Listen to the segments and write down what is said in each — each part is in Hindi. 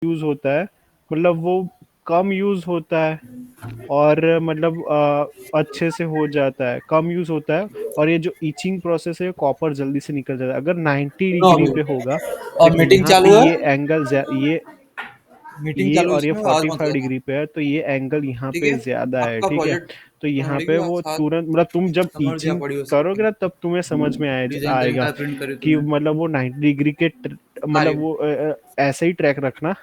यूज होता है, मतलब वो कम यूज होता है, और मतलब अच्छे से हो जाता है, कम यूज होता है। और ये जो ईचिंग प्रोसेस है कॉपर जल्दी से निकल जाता है अगर 90 सुनो डिग्री अभी, पे होगा। अब देखो मीटिंग यहाँ पे चालू है। ये एंगल मीटिंग ये चालू है, और ये इसमें आवाज मत 45 करना। डिग्री पे है, तो ये एंगल यहाँ ठीक पे है। ज्यादा है, आपका ठीक है। प्रोजेक्ट तो यहाँ समझ पे गया, वो साथ तुरंत मतलब तुम जब समझ दिया ईचिंग पड़ी उससे। करोगे ना तब तुम्हें समझ में डिजाइन आएगा प्रिंट करी कि तूने। मतलब वो 90 डिग्री के आ रही मतलब हूँ। वो ऐसे ही ट्रैक रखना।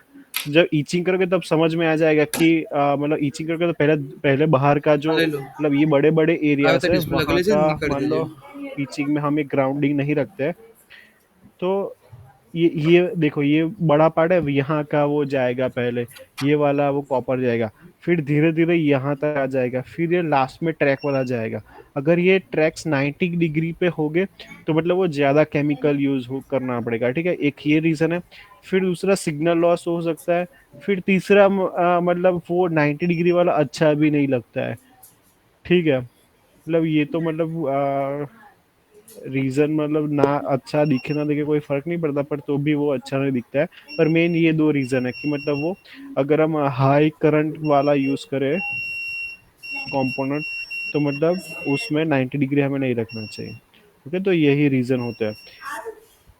जब ईचिंग करोगे तब समझ में आ जाएगा कि मतलब ईचिंग करोगे तो पहले पहले बाहर का जो हाँ, ले लो। मतलब ये बड़े बड़े आगे एरियाज तक है डिस्प्ले लगा वहाँ लीजिए, का निक कर मान लो दीजिए। ईचिंग में हम एक ग्राउंडिंग नहीं रखते हैं। तो ये देखो ये बड़ा पार्ट है, यहाँ का वो जाएगा पहले, ये वाला वो कॉपर जाएगा, फिर धीरे धीरे यहाँ तक आ जाएगा, फिर ये लास्ट में ट्रैक वाला जाएगा। अगर ये ट्रैक्स 90 डिग्री पे हो गए तो मतलब वो ज्यादा केमिकल यूज हो करना पड़ेगा, ठीक है, एक ये रीजन है। फिर दूसरा सिग्नल लॉस हो सकता है। फिर तीसरा मतलब वो 90 डिग्री वाला अच्छा भी नहीं लगता है, ठीक है। मतलब ये तो मतलब रीजन मतलब ना अच्छा दिखे ना दिखे कोई फर्क नहीं पड़ता, पर तो भी वो अच्छा नहीं दिखता है। पर मेन ये दो रीजन है कि मतलब वो अगर हम हाई करंट वाला यूज करें कंपोनेंट तो मतलब उसमें 90 डिग्री हमें नहीं रखना चाहिए। ओके, तो यही रीजन होता है।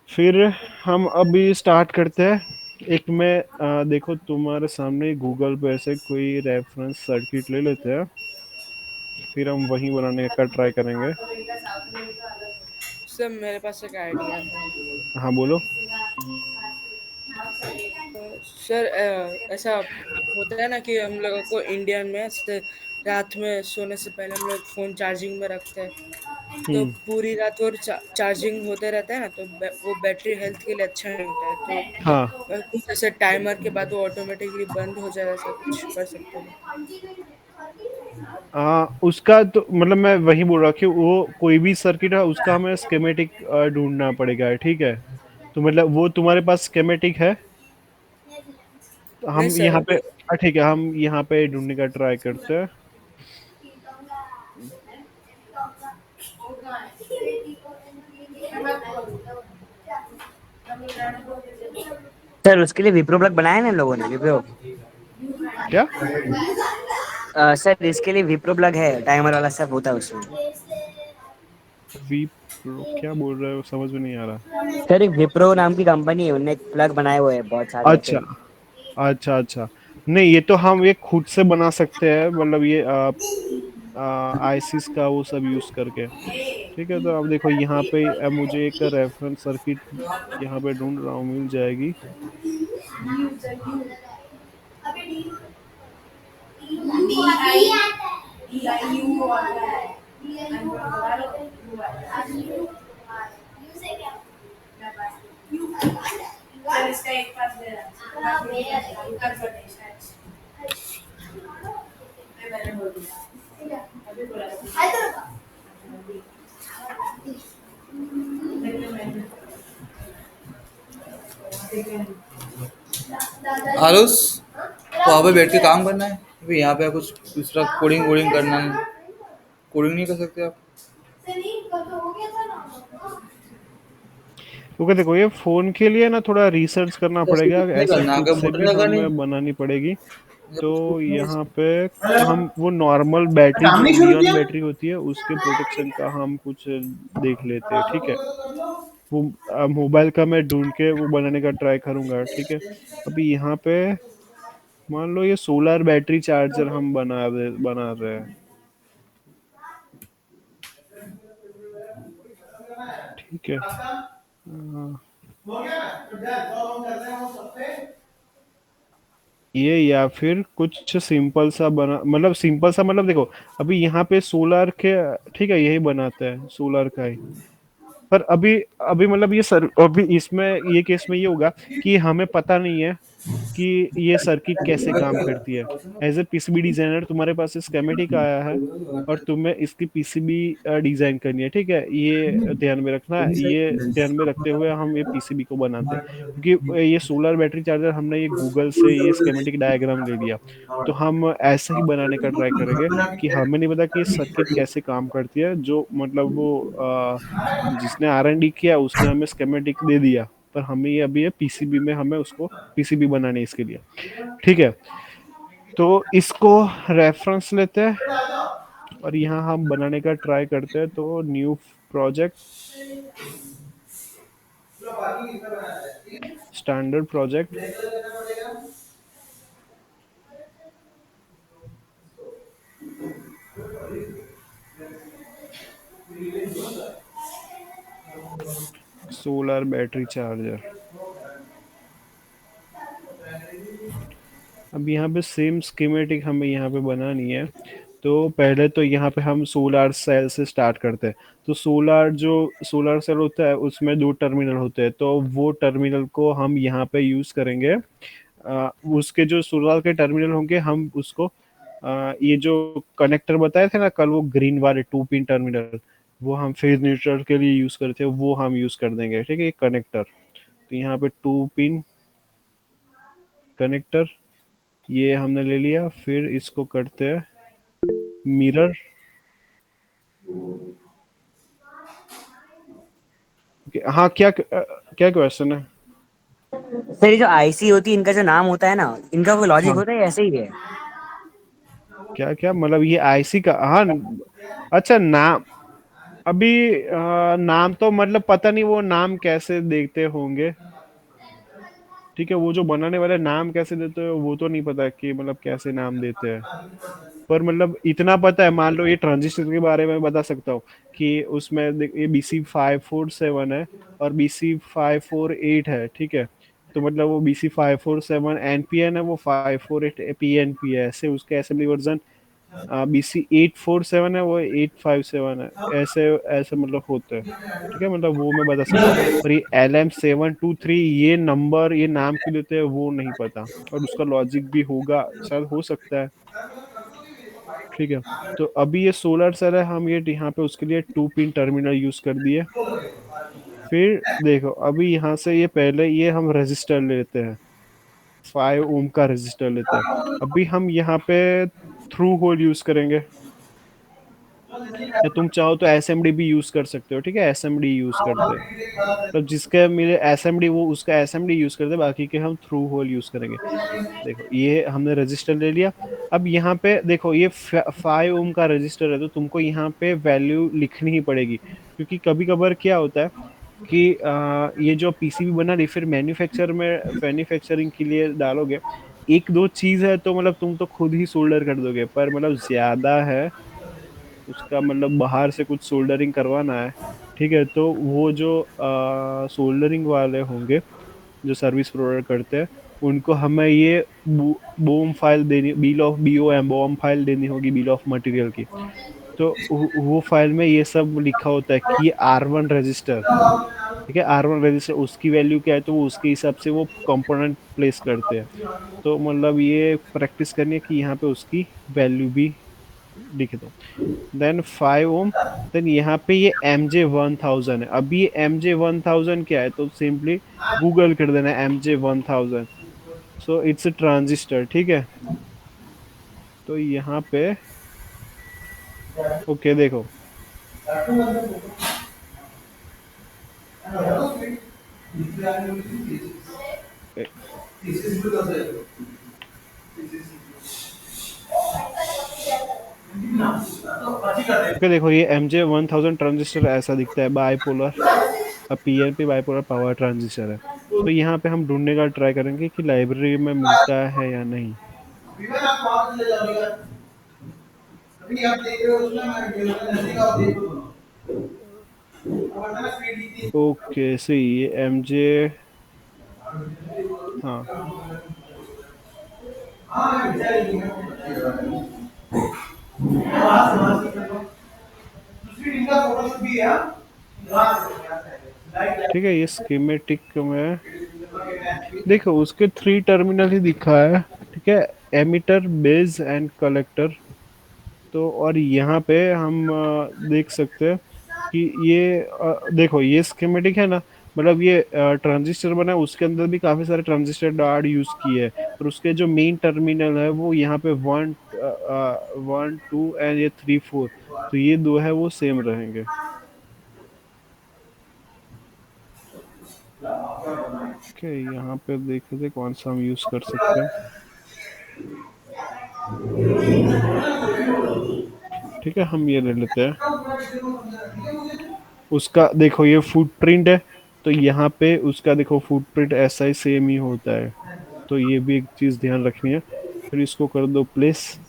फिर हम अभी स्टार्ट करते हैं। एक मैं देखो तुम्हारे सामने गूगल पे ऐसे कोई रेफरेंस सर्किट ले लेते हैं, फिर हम वही बनाने का ट्राई करेंगे। सर मेरे पास एक आइडिया है। हाँ बोलो। सर ऐसा होता है ना कि हम लोगों को इंडियन में ऐसे रात में सोने से पहले हम लोग फोन चार्जिंग में रखते हैं, तो हम्म। पूरी रात वो चार्जिंग होते रहता है ना, तो वो बैटरी हेल्थ के लिए अच्छा नहीं होता है। तो हाँ। कुछ ऐसे टाइमर के बाद वो ऑटोमेटिकली बंद हो जाए, ऐसा कुछ कर सकते हैं। उसका तो मतलब मैं वही बोल रहा कि वो कोई भी सर्किट है उसका हमें स्कीमेटिक ढूंढना पड़ेगा, ठीक है। तो मतलब वो तुम्हारे पास स्कीमेटिक है? तो नहीं हम सर, यहाँ पे अभी ठीक है, हम यहाँ पे ढूंढने का ट्राई करते हैं। सर उसके लिए विप्रो प्लग बनाया ना इन लोगों ने, विप्रो। क्या? सर इसके लिए विप्रो प्लग है, टाइमर वाला सब होता है उसमें। वी प्रो क्या बोल रहे हो, समझ में नहीं आ रहा। सर एक विप्रो नाम की कंपनी है, उनने प्लग बनाए हुए हैं बहुत सारे अच्छा ऐसे। अच्छा अच्छा। नहीं ये तो हम ये खुद से बना सकते हैं, मतलब ये आईसिस का वो सब यूज करके। ठीक है, तो अब देखो यहाँ पे अब मुझे एक रेफरेंस सर्किट यहाँ पे ढूंढ रहा हूँ, मिल जाएगी। आरुष, वहाँ पे बैठ के काम करना है, अभी यहाँ पे कुछ दूसरा कोडिंग वोडिंग करना है। कोडिंग नहीं कर सकते आप? क्योंकि देखो ये फोन के लिए ना थोड़ा रिसर्च करना ऐसे पड़ेगा, कुछ नहीं ऐसे करना, खुद आगे से बटन भी लगा नहीं। हमें बनानी पड़ेगी। ऐसा तो कुछ नहीं है यहाँ इसमें। पे हम वो नॉर्मल बैटरी जो लियोन बैटरी होती है उसके प्रोटेक्शन का हम कुछ देख लेते हैं, ठीक है। वो मोबाइल का मैं ढूंढ के वो बनाने का ट्राई करूंगा, ठीक है। अभी यहाँ पे मान लो ये सोलर बैटरी चार्जर हम बना रहे हैं, ठीक है। ये या फिर कुछ सिंपल सा बना मतलब सिंपल सा मतलब देखो अभी यहाँ पे सोलर के, ठीक है, यही बनाते हैं सोलर का ही। पर अभी अभी मतलब ये सर अभी इसमें ये केस में ये होगा कि हमें पता नहीं है कि ये सर्किट कैसे काम करती है। एज ए पीसीबी डिजाइनर तुम्हारे पास स्केमेटिक आया है और तुम्हें इसकी पीसीबी डिजाइन करनी है, ठीक है, ये ध्यान में रखना। ये ध्यान में रखते हुए हम ये पीसीबी को बनाते हैं, क्योंकि ये सोलर बैटरी चार्जर हमने ये गूगल से ये स्केमेटिक डायग्राम ले लिया। तो हम ऐसे ही बनाने का ट्राई करेंगे कि हमें नहीं पता कि सर्किट कैसे काम करती है, जो मतलब वो जिसने आर एन डी किया उसने हमें स्केमेटिक दे दिया, पर हमें ये अभी ये पीसीबी में हमें उसको पीसीबी बनानी है इसके लिए। ठीक है, तो इसको रेफरेंस लेते हैं और यहाँ हम बनाने का ट्राई करते हैं। तो new project, standard project, solar battery charger. अब यहाँ पे सेम स्कीमेटिक हमें यहाँ पे बनानी है। तो पहले तो यहाँ पे हम सोलर सेल से स्टार्ट करते हैं। तो सोलर सेल होता है उसमें दो टर्मिनल होते हैं, तो वो टर्मिनल को हम यहाँ पे यूज करेंगे। उसके जो सोलर के टर्मिनल होंगे हम उसको ये जो कनेक्टर बताए थे ना कल, वो ग्रीन वाले 2 पिन टर्मिनल, वो हम फेज न्यूट्रल के लिए यूज करते हैं, वो हम यूज कर देंगे। ठीक है, कनेक्टर। तो यहाँ पे 2 पिन कनेक्टर ये हमने ले लिया। फिर इसको करते हैं मिरर। हाँ, क्या क्या क्वेश्चन है? सर ये जो आईसी होती है इनका जो नाम होता है ना, इनका कोई लॉजिक हाँ, होता है या ऐसे ही है? क्या क्या मतलब ये आईसी का? हाँ, अच्छा नाम। अभी नाम तो मतलब पता नहीं वो नाम कैसे देखते होंगे। ठीक है, वो जो बनाने वाले नाम कैसे देते हैं वो तो नहीं पता कि मतलब कैसे नाम देते हैं। पर मतलब इतना पता है, मान लो ये ट्रांजिस्टर के बारे में बता सकता हूँ कि उसमें ये BC547 है और BC548 है। ठीक है, तो मतलब वो BC547 NPN है, वो 548 PNP है, ऐसे उसके असेंबली वर्जन। BC847 है, वो 857 है, ऐसे ऐसे मतलब होते हैं। ठीक है, मतलब वो मैं बता सकता हूँ। पर ये LM723 ये नंबर ये नाम क्यों देते हैं वो नहीं पता, और उसका लॉजिक भी होगा शायद, हो सकता है। ठीक है, तो अभी ये सोलर सेल है, हम ये यहाँ पे उसके लिए 2 पिन टर्मिनल यूज कर दिए। फिर देखो अभी यहाँ से ये पहले ये हम रेजिस्टर लेते हैं, 5 ओम का रेजिस्टर लेते हैं। अभी हम यहाँ पे थ्रू होल यूज करेंगे, या तुम चाहो तो एसएमडी भी यूज कर सकते हो। ठीक है, एसएमडी यूज करते हैं, मतलब जिसका मेरे एसएमडी वो उसका एसएमडी यूज करते हैं, बाकी के हम थ्रू होल यूज करेंगे। देखो ये हमने रजिस्टर ले लिया। अब यहाँ पे देखो ये 5 ओम का रजिस्टर है, तो तुमको यहाँ पे वैल्यू लिखनी ही पड़ेगी, क्योंकि कभी कभार क्या होता है कि ये जो पीसीबी बना रही फिर मैन्युफैक्चरिंग के लिए डालोगे, एक दो चीज है तो मतलब तुम तो खुद ही सोल्डर कर दोगे, पर मतलब ज्यादा है उसका, मतलब बाहर से कुछ सोल्डरिंग करवाना है। ठीक है, तो वो जो सोल्डरिंग वाले होंगे जो सर्विस प्रोवाइड करते हैं, उनको हमें ये बोम फाइल देनी, BOM बॉम फाइल देनी होगी, बिल ऑफ मटेरियल की। तो वो फाइल में ये सब लिखा होता है कि R1 रजिस्टर। ठीक है, R1 रजिस्टर उसकी वैल्यू क्या है, तो वो उसके हिसाब से वो कंपोनेंट प्लेस करते हैं। तो मतलब ये प्रैक्टिस करनी है कि यहाँ पे उसकी वैल्यू भी लिख दो। देन 5 ओम। देन यहाँ पे ये MJ1000 है। अभी ये MJ1000 क्या है, तो सिंपली गूगल कर देना MJ1000। So it's a transistor. ठीक है, तो यहाँ पे ओके देखो ओके देखो ये MJ1000 ट्रांजिस्टर ऐसा दिखता है, बाइपोलर, अब PNP बाइपोलर पावर ट्रांजिस्टर है। तो यहाँ पे हम ढूंढने का ट्राई करेंगे कि लाइब्रेरी में मिलता है या नहीं। ओके सही, ये MJ, हाँ ठीक है, ये स्कीमेटिक में देखो उसके 3 टर्मिनल ही दिखा है। ठीक है, एमिटर, बेस एंड कलेक्टर। तो और यहाँ पे हम देख सकते हैं कि ये देखो ये स्कीमेटिक है ना, मतलब ये ट्रांजिस्टर बना है, उसके अंदर भी काफी सारे ट्रांजिस्टर डार्ड यूज किए हैं, और उसके जो मेन टर्मिनल है वो यहाँ पे 1 1 2 एंड ये 3 4, तो ये दो है वो सेम रहेंगे। ओके, यहाँ पे देखते थे कौन सा हम यूज कर सकते हैं। ठीक है, हम ये ले लेते हैं। उसका देखो ये फुटप्रिंट है, तो यहाँ पे उसका देखो फुटप्रिंट ऐसा ही सेम ही होता है, तो ये भी एक चीज ध्यान रखनी है। फिर इसको कर दो प्लेस।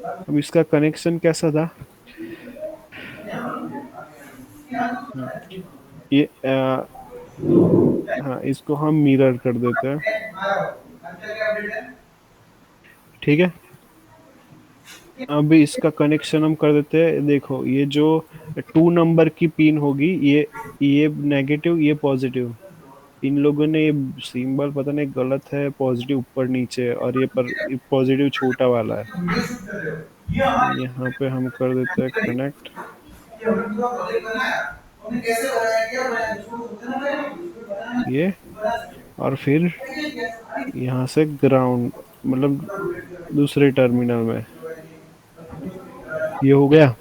अब इसका कनेक्शन कैसा था? हम्म, ये हाँ, इसको हम मिरर कर देते हैं। ठीक है, अब इसका कनेक्शन हम कर देते हैं। देखो ये जो 2 नंबर की पिन होगी, ये नेगेटिव, ये पॉजिटिव। इन लोगों ने ये सिंबल पता नहीं गलत है, पॉजिटिव ऊपर नीचे है, और ये पर पॉजिटिव छोटा वाला है। यहाँ पे हम कर देते हैं कनेक्ट। ये, और फिर यहाँ से ग्राउंड, मतलब दूसरे टर्मिनल में, ये हो गया।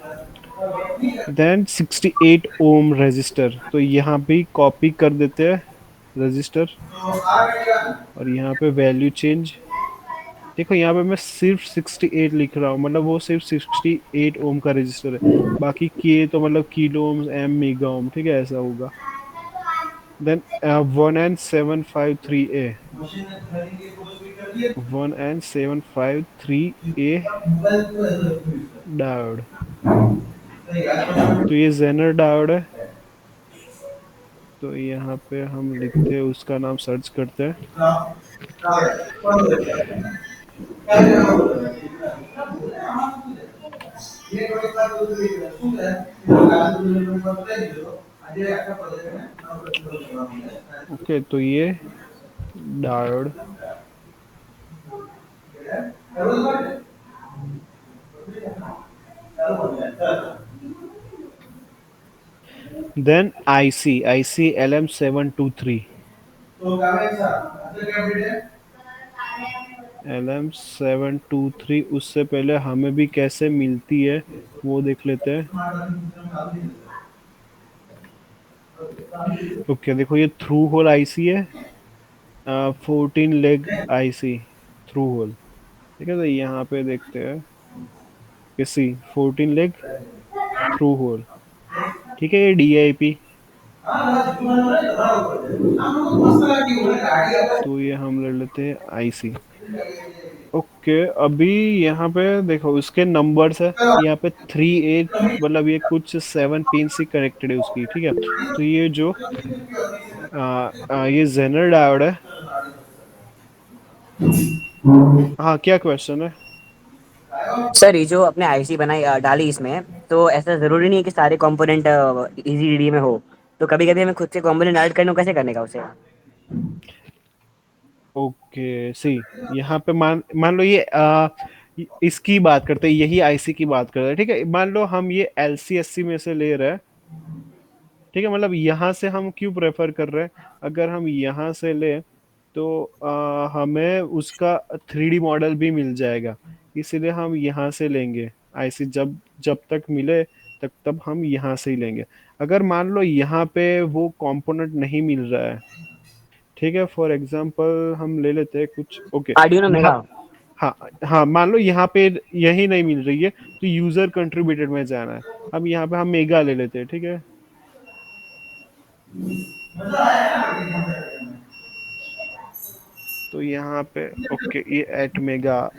देन 68 ओम रजिस्टर, तो यहाँ भी कॉपी कर देते हैं रजिस्टर, और यहाँ पे वैल्यू चेंज। देखो यहाँ पे मैं सिर्फ 68 लिख रहा हूँ, मतलब वो सिर्फ 68 ओम का रजिस्टर है, बाकी के तो मतलब kilo ohm, M, mega ohm, ठीक है, ऐसा होगा। देन 1N753A, 1N753A डायोड, तो ये जेनर डायोड है। तो यहाँ पे हम लिखते हैं, उसका नाम सर्च करते हैं। ओके, तो ये diode, then IC LM723, LM723, उससे पहले हमें भी कैसे मिलती है वो देख लेते हैं। ओके, देखो ये थ्रू होल आईसी है, 14 लेग आईसी थ्रू होल। ठीक है, तो यहाँ पे देखते हैं कि सी 14 लेग थ्रू होल। ठीक है, ये DIP, तो ये हम ले लेते हैं आईसी। ओके, अभी यहाँ पे देखो उसके नंबर्स है, यहाँ पे 3 8, मतलब ये कुछ 7 पिन से कनेक्टेड है उसकी। ठीक है, तो ये जो ये जेनर डायोड है। हाँ, क्या क्वेश्चन है? सर ये जो अपने आईसी बनाई डाली इसमें, तो ऐसा जरूरी नहीं है कि सारे कंपोनेंट इजी डीडी में हो, तो कभी कभी हमें खुद से कंपोनेंट ऐड करने को कैसे करने का उसे? ओके, सी यहाँ पे मान मान लो ये इसकी बात करते हैं, यही आईसी की बात करते हैं। ठीक है, मान लो हम ये LCSC में से ले रहे हैं। ठीक है, मतलब यहाँ से हम क्यों प्रेफर कर रहे हैं, अगर हम यहाँ से ले तो हमें उसका 3D मॉडल भी मिल जाएगा, इसीलिए हम यहाँ से लेंगे आईसी। जब जब तक मिले तब तब हम यहाँ से ही लेंगे। अगर मान लो यहाँ पे वो कंपोनेंट नहीं मिल रहा है, ठीक है, फॉर एग्जांपल हम ले लेते हैं कुछ। ओके, आर्डिनो यहाँ, मेगा। हाँ हाँ, मान लो यहाँ पे यही नहीं मिल रही है, तो यूजर कंट्रीब्यूटेड में जाना है। अब यहाँ पे हम मेगा ले लेते हैं। ठीक है, तो यहाँ पे ओके, ये एट मेगा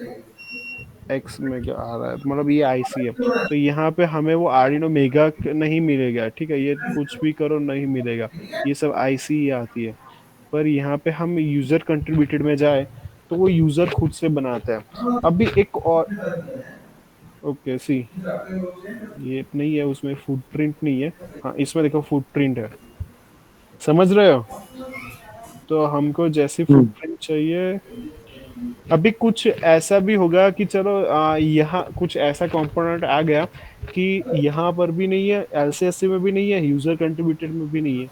एक्स मेगा आ रहा है, मतलब ये आईसी है। तो यहाँ पे हमें वो आर्डिनो मेगा नहीं मिलेगा। ठीक है, ये कुछ भी करो नहीं मिलेगा, ये सब आईसी ही आती है। पर यहाँ पे हम यूजर कंट्रीब्यूटेड में जाए तो वो यूजर खुद से बनाता है। अभी एक और, ओके सी, ये नहीं है, उसमें फुटप्रिंट नहीं है। हाँ, इसमें देखो फुटप्रिंट है, समझ रहे हो? तो हमको जैसी फुटप्रिंट चाहिए। अभी कुछ ऐसा भी होगा कि चलो यहाँ कुछ ऐसा कंपोनेंट आ गया कि यहाँ पर भी नहीं है, LCSC में भी नहीं है, यूजर कंट्रीब्यूटेड में भी नहीं है,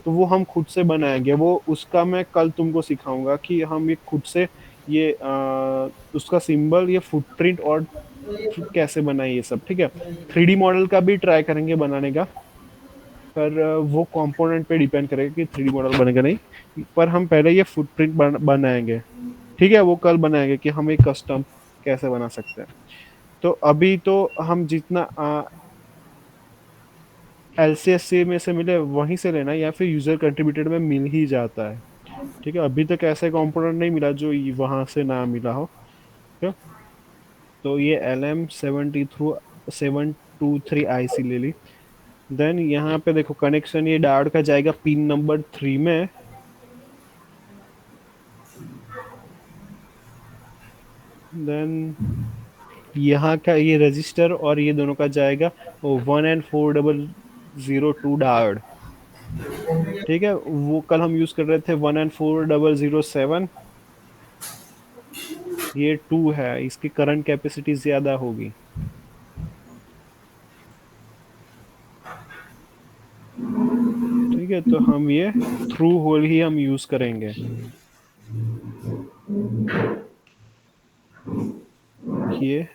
तो वो हम खुद से बनाएंगे। वो उसका मैं कल तुमको सिखाऊंगा कि हम ये खुद से ये उसका सिंबल, ये फुटप्रिंट और कैसे बनाए ये सब। ठीक है, 3D मॉडल का भी ट्राई करेंगे बनाने का, पर वो कंपोनेंट पे डिपेंड करेगा कि 3D मॉडल बनेगा नहीं, पर हम पहले ये फुटप्रिंट बनाएंगे। ठीक है, वो कल बनाएंगे कि हम एक कस्टम कैसे बना सकते हैं। तो अभी तो हम जितना एलसीएससी में से मिले वहीं से लेना है, या फिर यूजर कंट्रीब्यूटेड में मिल ही जाता है। ठीक है, अभी तक ऐसे कंपोनेंट नहीं मिला जो वहां से ना मिला हो। ठीक है, तो ये LM723 ले ली। देन यहाँ पे देखो कनेक्शन, ये डायोड का जाएगा पिन नंबर 3 में। देन यहाँ का ये रजिस्टर और ये दोनों का जाएगा 1N4002 डायोड। ठीक है, वो कल हम यूज कर रहे थे 1N4007। ये 2 है, इसकी करंट कैपेसिटी ज्यादा होगी। ठीक है, तो हम ये थ्रू होल ही हम यूज करेंगे। ये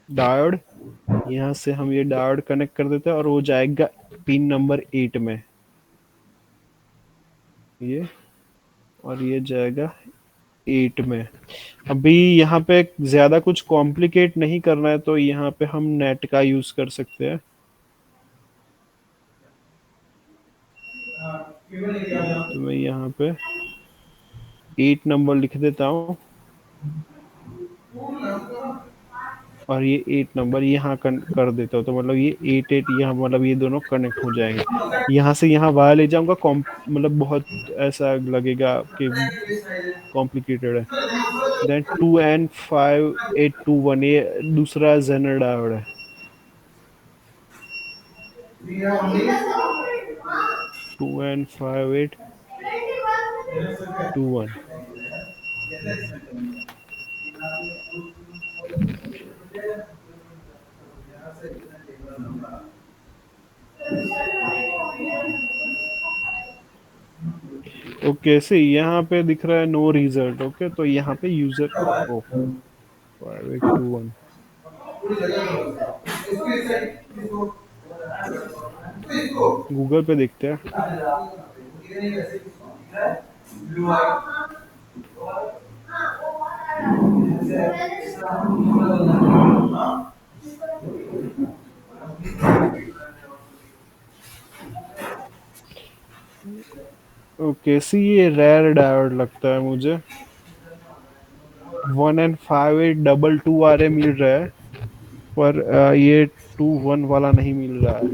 डायोड, यहाँ से हम ये डायोड कनेक्ट कर देते हैं और वो जाएगा पिन नंबर 8 में ये, और ये जाएगा 8 में। अभी यहाँ पे ज्यादा कुछ कॉम्प्लिकेट नहीं करना है, तो यहाँ पे हम नेट का यूज कर सकते हैं। तो मैं यहाँ पे 8 नंबर लिख देता हूँ, और ये 8 नंबर यहाँ कर देता हूँ, तो मतलब ये 8 यहाँ, मतलब ये दोनों कनेक्ट हो जाएंगे। यहाँ से यहाँ वायर ले जाऊंगा, मतलब बहुत ऐसा लगेगा कि कॉम्प्लिकेटेड है। देन 2N5821, ये दूसरा जेनर डायोड है। 2N5821। ओके, से यहाँ पे दिख रहा है नो रिजल्ट। ओके, तो यहाँ पे यूजर, ओ 5821, गूगल पे देखते हैं। ओके, सी ये रेयर डायोड लगता है मुझे। 1N5822 आर मिल रहा है, पर ये 21 वाला नहीं मिल रहा है।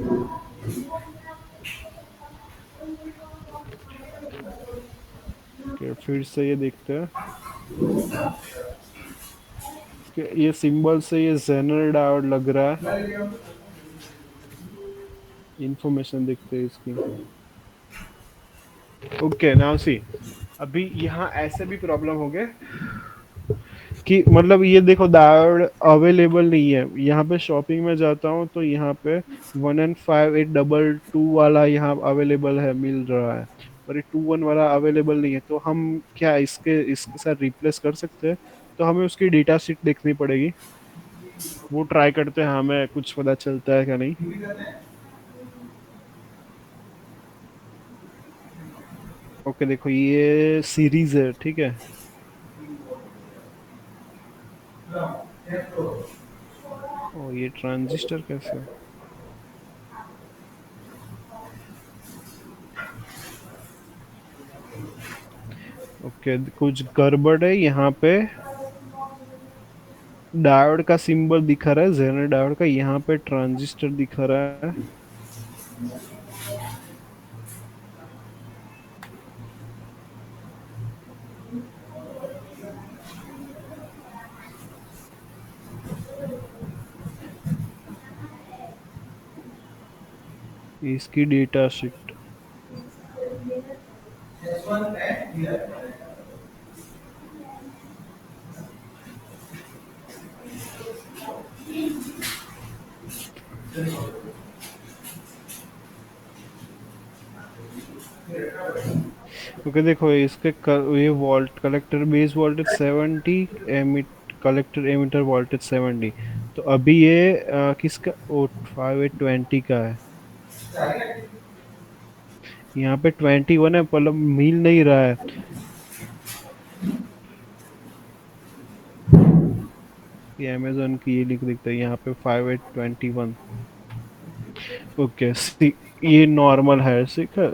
ओके, फिर से ये देखते हैं कि ये सिंबल से ये जेनर डायोड लग रहा है। इंफॉर्मेशन देखते हैं इसकी। ओके, नाउ सी, अभी यहाँ ऐसे भी प्रॉब्लम हो गए कि मतलब ये देखो डायोड अवेलेबल नहीं है। यहाँ पे शॉपिंग में जाता हूँ तो यहाँ पे 1N5822 वाला यहाँ अवेलेबल है, मिल रहा है, पर ये 21 वाला अवेलेबल नहीं है। तो हम क्या इसके साथ रिप्लेस कर सकते हैं? तो हमें उसकी डेटा शीट देखनी पड़ेगी, वो ट्राई करते हैं, हमें कुछ पता चलता है क्या नहीं। ओके, देखो ये सीरीज है। ठीक है, ओ ये ट्रांजिस्टर कैसे? ओके, कुछ गड़बड़ है यहाँ पे। डायोड का सिंबल दिखा रहा है, जेनर डायोड का, यहाँ पे ट्रांजिस्टर दिखा रहा है। इसकी डेटा शीट, ओके देखो इसके ये volt collector base voltage 70, emit collector emitter voltage 70। तो अभी ये किसका, ओ 5820 का है। यहाँ पे 21 है, मतलब मिल नहीं रहा है। ये अमेजोन की ये लिख दिखता है यहाँ पे 5821। ओके सी, ये नॉर्मल है, ठीक है।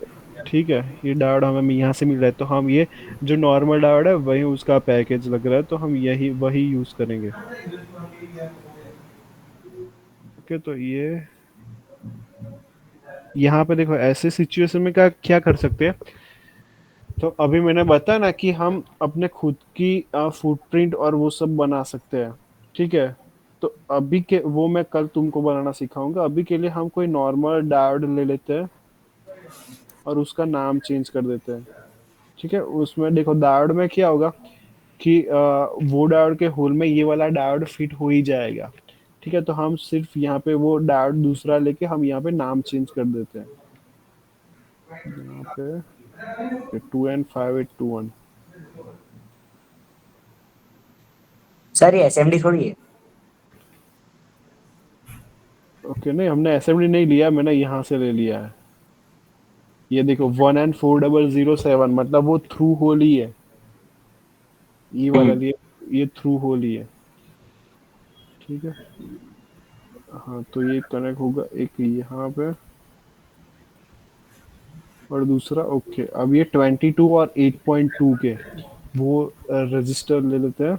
ठीक है, ये डायोड हमें यहाँ से मिल रहा है, तो हम ये जो नॉर्मल डायोड है वही उसका पैकेज लग रहा है, तो हम यही वही यूज करेंगे। ओके, तो ये यहाँ पे देखो ऐसे सिचुएशन में क्या क्या कर सकते हैं। तो अभी मैंने बताया ना कि हम अपने खुद की फुटप्रिंट और वो सब बना सकते हैं, ठीक है। तो अभी के वो मैं कल तुमको बनाना सिखाऊंगा। अभी के लिए हम कोई नॉर्मल डायोड ले लेते हैं और उसका नाम चेंज कर देते हैं, ठीक है। उसमें देखो डायोड में क्या होगा कि वो डायोड के होल में ये वाला डायोड फिट हो ही जाएगा, ठीक है। तो हम सिर्फ यहाँ पे वो डायोड दूसरा लेके हम यहाँ पे नाम चेंज कर देते हैं, यहाँ पे 2N5821। सर ये एसएमडी थोड़ी है। ओके, नहीं हमने असेंबली नहीं लिया, मैंने यहाँ से ले लिया है। ये देखो 1N4007, मतलब वो थ्रू होल ही है, ये वाला लिए, ये थ्रू होल ही है, ठीक है। हाँ, तो ये कनेक्ट होगा एक यहाँ पे और दूसरा। ओके, अब ये 22 और 8.2 के वो रजिस्टर ले लेते हैं।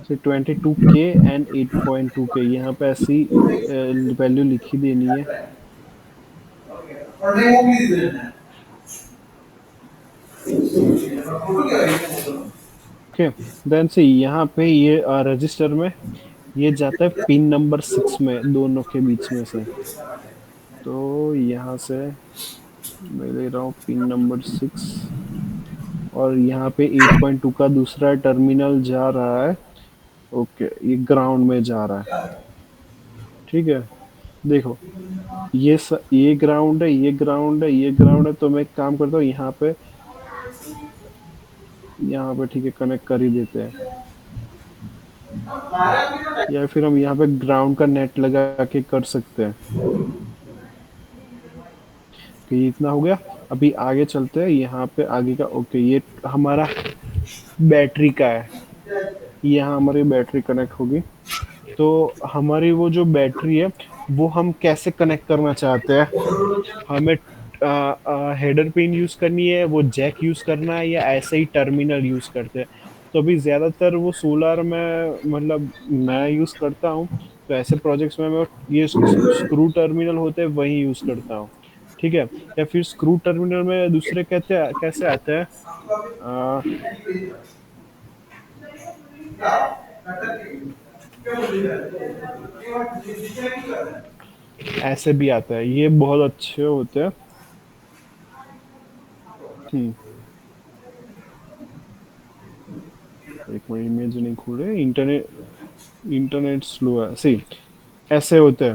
से 22 के एंड 8.2 के, यहाँ पे ऐसी वैल्यू लिखी देनी है। ओके, देन से यहाँ पे ये रजिस्टर में ये जाता है पिन नंबर 6 में, दोनों के बीच में से। तो यहाँ से मैं ले रहा हूँ पिन नंबर 6, और यहाँ पे 8.2 का दूसरा टर्मिनल जा रहा है। ओके, ये ग्राउंड में जा रहा है, ठीक है। देखो ये ग्राउंड है, ये ग्राउंड है, ये ग्राउंड है, तो मैं एक काम करता हूँ यहाँ पे ठीक है कनेक्ट कर ही देते हैं, या फिर हम यहाँ पे ग्राउंड का नेट लगा के कर सकते हैं। तो ये इतना हो गया। अभी आगे चलते हैं, यहाँ पे आगे का। ओके, ये हमारा बैटरी का है, यहाँ हमारी बैटरी कनेक्ट होगी। तो हमारी वो जो बैटरी है वो हम कैसे कनेक्ट करना चाहते हैं, हमें हेडर पिन यूज करनी है, वो जैक यूज करना है, या ऐसे ही टर्मिनल यूज करते हैं। तो अभी ज्यादातर वो सोलर में मतलब मैं यूज करता हूँ, तो ऐसे प्रोजेक्ट्स में मैं ये स्क्रू टर्मिनल होते हैं वही यूज करता हूँ, ठीक है। या फिर स्क्रू टर्मिनल में दूसरे कहते कैसे आते हैं, अ, ऐसे भी आता है, ये बहुत अच्छे होते हैं। हम्म, एक मिनट, इमेज नहीं खुल रही, इंटरनेट स्लो है, सही। ऐसे होते हैं,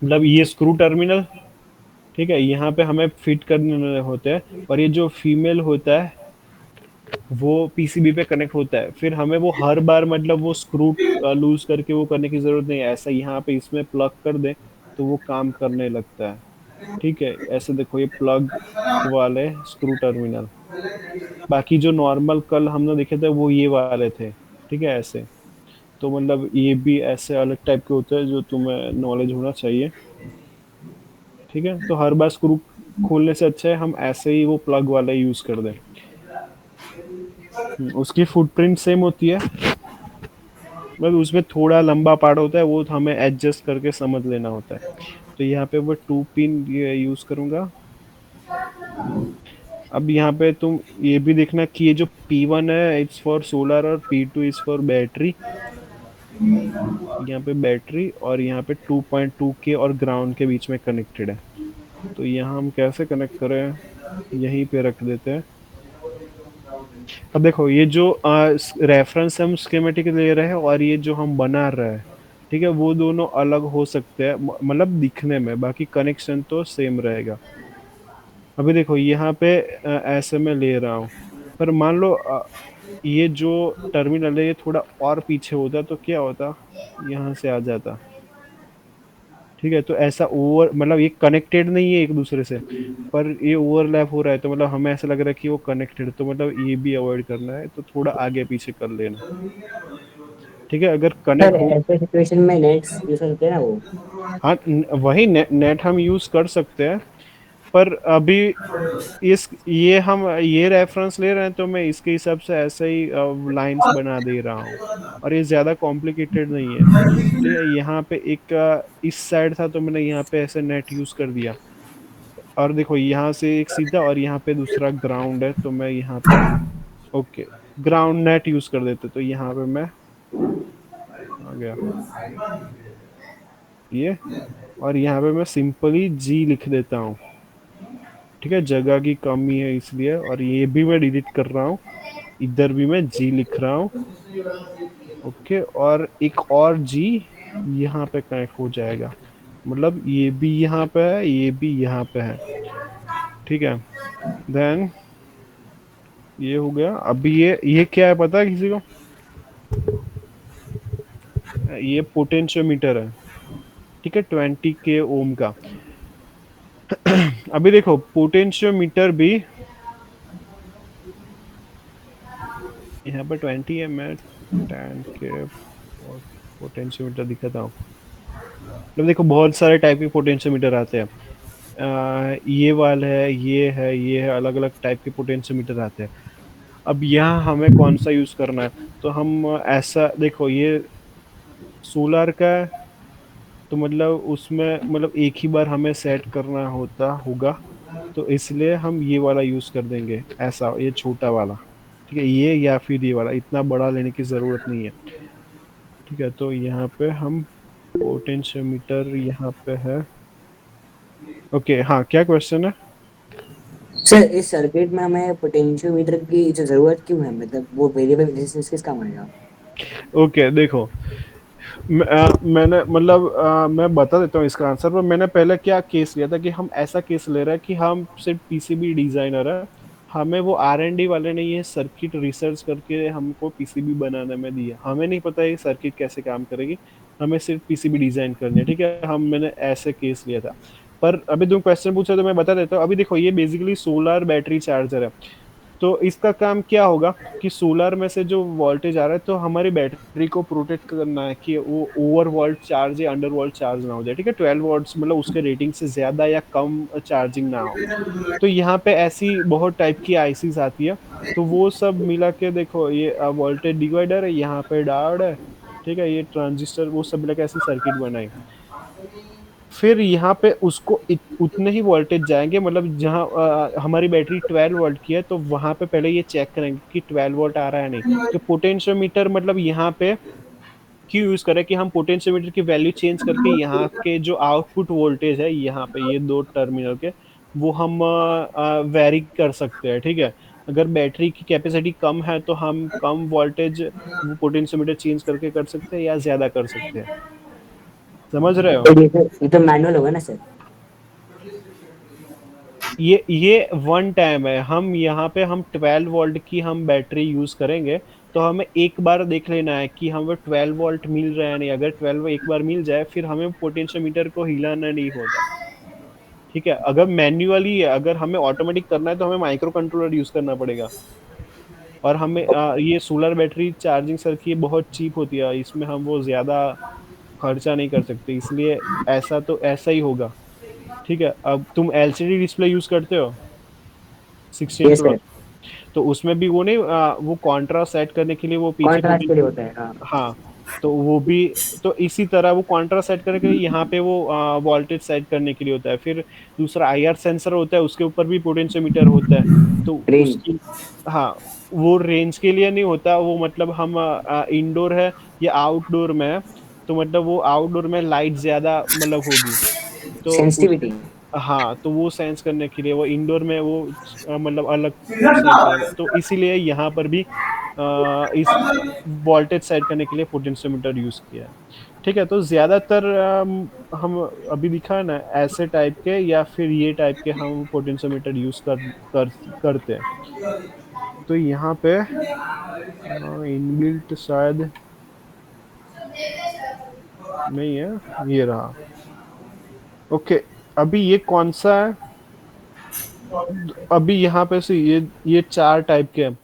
मतलब ये स्क्रू टर्मिनल, ठीक है, यहाँ पे हमें फिट करने होते हैं। और ये जो फीमेल होता है वो पीसीबी पे कनेक्ट होता है, फिर हमें वो हर बार मतलब वो स्क्रू लूज करके वो करने की जरूरत नहीं है, ऐसा यहाँ पे इसमें प्लग कर दे तो वो काम करने लगता है, ठीक है। ऐसे देखो ये प्लग वाले स्क्रू टर्मिनल। बाकी जो नॉर्मल कल हमने देखे थे वो ये वाले थे, ठीक है, ऐसे। तो मतलब ये भी ऐसे अलग टाइप के होते हैं जो तुम्हें नॉलेज होना चाहिए, ठीक है। तो हर बार स्क्रू खोलने से अच्छा है हम ऐसे ही वो प्लग वाला यूज कर दें। उसकी फुटप्रिंट सेम होती है, मतलब उसमें थोड़ा लंबा पार्ट होता है, वो हमें एडजस्ट करके समझ लेना होता है। तो यहाँ पे वो 2 पिन ये यूज करूंगा। अब यहाँ पे तुम ये भी देखना कि ये जो P1 है इट्स फॉर सोलर और P2 इज फॉर बैटरी। यहाँ पे बैटरी और यहाँ पे 2.2 के और ग्राउंड के बीच में कनेक्टेड है। तो यहाँ हम कैसे कनेक्ट करें, यहीं पे रख देते हैं। अब देखो ये जो रेफरेंस हम स्कीमेटिक ले रहे हैं और ये जो हम बना रहे हैं, ठीक है, वो दोनों अलग हो सकते हैं मतलब दिखने में, बाकी कनेक्शन तो सेम रहेगा। अभी देखो यहाँ पे ऐसे मैं ले रहा हूँ, पर मान लो ये जो टर्मिनल है ये थोड़ा और पीछे होता तो क्या होता, यहाँ से आ जाता। ठीक है, तो ऐसा ओवर मतलब ये कनेक्टेड नहीं है एक दूसरे से, पर ये ओवरलैप हो रहा है, तो मतलब हमें ऐसा लग रहा है कि वो कनेक्टेड, तो मतलब ये भी अवॉइड करना है, तो थोड़ा आगे पीछे कर लेना। ठीक है, अगर सर कनेक्ट हो। ऐसे सिचुएशन में नेट्स यूज करते हैं ना वो। हाँ, वही नेट हम यूज कर सकते हैं, पर अभी इस ये हम ये रेफरेंस ले रहे हैं, तो मैं इसके हिसाब से ऐसे ही लाइंस बना दे रहा हूँ, और ये ज्यादा कॉम्प्लिकेटेड नहीं है। ठीक है, यहाँ पे एक इस साइड था, तो मैंने यहाँ पे ऐसे नेट यूज कर दिया, और देखो यहाँ से एक सीधा, और यहाँ पे दूसरा ग्राउंड है, तो मैं यहाँ पे ओके ग्राउंड नेट यूज कर देते, तो यहाँ पे मैं आ गया ये, और यहाँ पे मैं सिंपली जी लिख देता हूँ। ठीक है, जगह की कमी है इसलिए, और ये भी मैं डिलीट कर रहा हूँ, इधर भी मैं जी लिख रहा हूँ। ओके, और एक और जी यहाँ पे कनेक्ट हो जाएगा, मतलब ये भी यहाँ पे है, ये भी यहाँ पे है। ठीक है, देन ये हो गया। अभी ये क्या है पता है किसी को? ये पोटेंशियोमीटर है। ठीक है, 20 k ओम का। अभी देखो पोटेंशियोमीटर भी यहाँ पर 20 है, मैं 10 k और पोटेंशियोमीटर दिखाता हूँ। मतलब देखो बहुत सारे टाइप के पोटेंशियोमीटर आते हैं। ये वाला है, ये है, अलग अलग टाइप के पोटेंशियोमीटर आते हैं। अब यहाँ हमें कौन सा यूज करना है, तो हम ऐसा देखो, ये सोलर का है, तो मतलब उसमें मतलब एक ही बार हमें सेट करना होता होगा, तो इसलिए हम ये वाला यूज कर देंगे, ऐसा ये छोटा वाला। ठीक है, ये या फिर ये वाला, इतना बड़ा लेने की जरूरत नहीं है। ठीक है, तो यहाँ पे हम पोटेंशियोमीटर यहाँ पे है। ओके, हाँ, क्या क्वेश्चन है? सर इस सर्किट में हमें पोटेंशियोमीटर की जो जरूरत क्यों है, मतलब वो वेरिएबल रेजिस्टेंस किस काम आएगा? ओके, देखो मैंने मतलब मैं बता देता हूँ इसका आंसर, पर मैंने पहले क्या केस लिया था कि हम ऐसा केस ले रहे हैं कि हम सिर्फ पीसीबी डिजाइनर है, हमें वो R&D वाले ने ये सर्किट रिसर्च करके हमको पीसीबी बनाने में दिया, हमें नहीं पता ये सर्किट कैसे काम करेगी, हमें सिर्फ पीसीबी डिजाइन करनी है। ठीक है, मैंने ऐसे केस लिया था। पर अभी तुम क्वेश्चन पूछे तो मैं बता देता हूँ। अभी देखो ये बेसिकली सोलर बैटरी चार्जर है, तो इसका काम क्या होगा कि सोलर में से जो वोल्टेज आ रहा है, तो हमारी बैटरी को प्रोटेक्ट करना है कि वो ओवर वोल्ट चार्ज या अंडर वोल्ट चार्ज ना हो जाए। ठीक है, 12 वोल्ट्स मतलब उसके रेटिंग से ज्यादा या कम चार्जिंग ना हो। तो यहाँ पे ऐसी बहुत टाइप की आईसीज आती है, तो वो सब मिला के देखो, ये वोल्टेज डिवाइडर है, यहाँ पे डायोड है। ठीक है, ये ट्रांजिस्टर, वो सब मिला के ऐसी सर्किट बनाई। फिर यहाँ पे उसको उतने ही वोल्टेज जाएंगे, मतलब जहाँ हमारी बैटरी 12 वोल्ट की है, तो वहां पे पहले ये चेक करेंगे कि 12 वोल्ट आ रहा है नहीं। तो पोटेंशियोमीटर मतलब यहाँ पे क्यों यूज करें कि हम पोटेंशियोमीटर की वैल्यू चेंज करके यहाँ के जो आउटपुट वोल्टेज है, यहाँ पे ये दो टर्मिनल के, वो हम वेरी कर सकते हैं। ठीक है, अगर बैटरी की कैपेसिटी कम है, तो हम कम वोल्टेज वो पोटेंशियोमीटर चेंज करके कर सकते हैं, या ज्यादा कर सकते हैं। समझ रहे हो? तो ये तो मैनुअल होगा ना सर? ये वन टाइम है, हम यहाँ पे हम 12 वोल्ट की हम बैटरी यूज करेंगे, तो हमें एक बार देख लेना है कि हमें 12 वोल्ट मिल रहा है नहीं। अगर 12 एक बार मिल जाए, फिर हमें पोटेंशियोमीटर को हिलाना नहीं होगा। ठीक है, अगर मैन्युअली है, अगर हमें ऑटोमेटिक करना है, तो हमें माइक्रो कंट्रोलर यूज करना पड़ेगा। और हमें ये सोलर बैटरी चार्जिंग सर्किट बहुत चीप होती है, इसमें हम वो ज्यादा खर्चा नहीं कर सकते, इसलिए ऐसा तो ऐसा ही होगा। ठीक है, अब तुम एलसीडी डिस्प्ले यूज करते हो, 16 ये प्लस, सर तो उसमें भी वो नहीं वो कॉन्ट्रास्ट सेट करने के लिए वो पीछे कॉन्ट्रास्ट के लिए पोटेंशियो। होता है, हाँ। हाँ, तो वो भी, तो इसी तरह वो कॉन्ट्रास्ट सेट करने के लिए यहाँ पे वो वोल्टेज सेट करने के लिए होता है। फिर दूसरा आईआर सेंसर होता है, उसके ऊपर भी पोटेंशियोमीटर होता है, तो रेंज। उसकी, हाँ, वो रेंज के लिए नहीं होता, वो मतलब हम इंडोर है या आउटडोर में है, तो मतलब वो आउटडोर में लाइट ज्यादा मतलब होगी, तो उस, सेंसिटिविटी। हाँ, तो वो सेंस करने के लिए वो इंडोर में वो मतलब अलग सेट करेगा, तो इसीलिए यहाँ पर भी इस वोल्टेज सेट करने के लिए पोटेंशियोमीटर यूज किया है। ठीक है, तो ज्यादातर हम अभी दिखा है ना ऐसे टाइप के या फिर ये टाइप के हम पोटेंशियोमीटर यूज कर करते हैं। तो यहाँ पे इनबिल्ट शायद नहीं है, ये रहा। ओके, अभी ये कौन सा है? अभी यहाँ पे से ये 4 टाइप के हैं,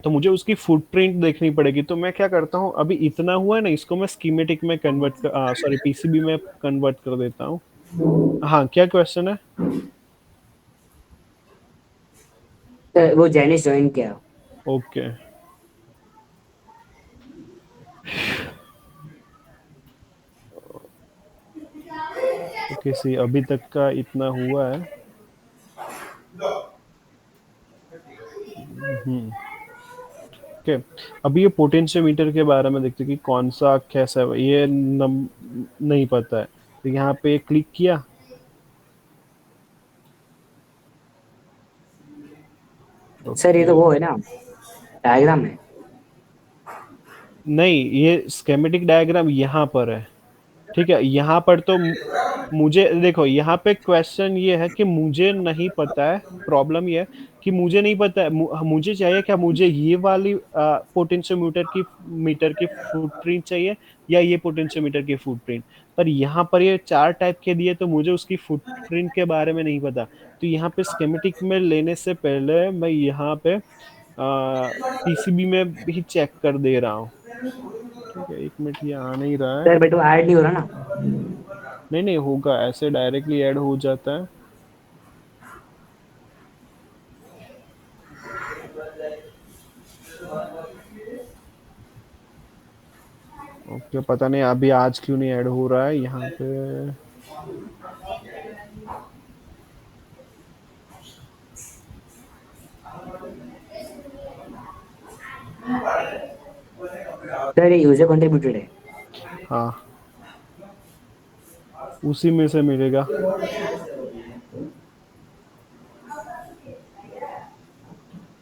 तो मुझे उसकी फुटप्रिंट देखनी पड़ेगी। तो मैं क्या करता हूँ, अभी इतना हुआ है ना, इसको मैं स्कीमेटिक में सॉरी पीसीबी में कन्वर्ट कर देता हूँ। हाँ, क्या क्वेश्चन है? सर वो जेनिस ज्वाइन किया। ओके, ओके सी अभी तक का इतना हुआ है। ओके, अभी ये पोटेंशियोमीटर के बारे में देखते हैं कि कौन सा कैसा है। ये नहीं पता है, तो यहाँ पे क्लिक किया। सर ये तो ओके, वो है ना, डायग्राम है। नहीं, ये स्केमेटिक डायग्राम यहाँ पर है। ठीक है, यहाँ पर तो मुझे देखो, यहाँ पे क्वेश्चन ये है कि मुझे नहीं पता है। प्रॉब्लम ये है कि मुझे नहीं पता है। मुझे चाहिए क्या, मुझे ये वाली पोटेंशियोमीटर की फुटप्रिंट चाहिए या ये पोटेंशियोमीटर की फुटप्रिंट। पर यहाँ पर ये 4 टाइप के दिए, तो मुझे उसकी फुटप्रिंट के बारे में नहीं पता। तो यहाँ पे स्केमेटिक में लेने से पहले मैं यहाँ पे पीसीबी में भी चेक कर दे रहा हूँ। ठीक है, 1 मिनट, ये आ नहीं रहा है। सर बट वो ऐड नहीं हो रहा ना। नहीं नहीं होगा, ऐसे डायरेक्टली ऐड हो जाता है। ओके, पता नहीं अभी आज क्यों नहीं ऐड हो रहा है यहाँ पे। सर ये यूजर कंट्रीब्यूटेड है। हाँ, उसी में से मिलेगा।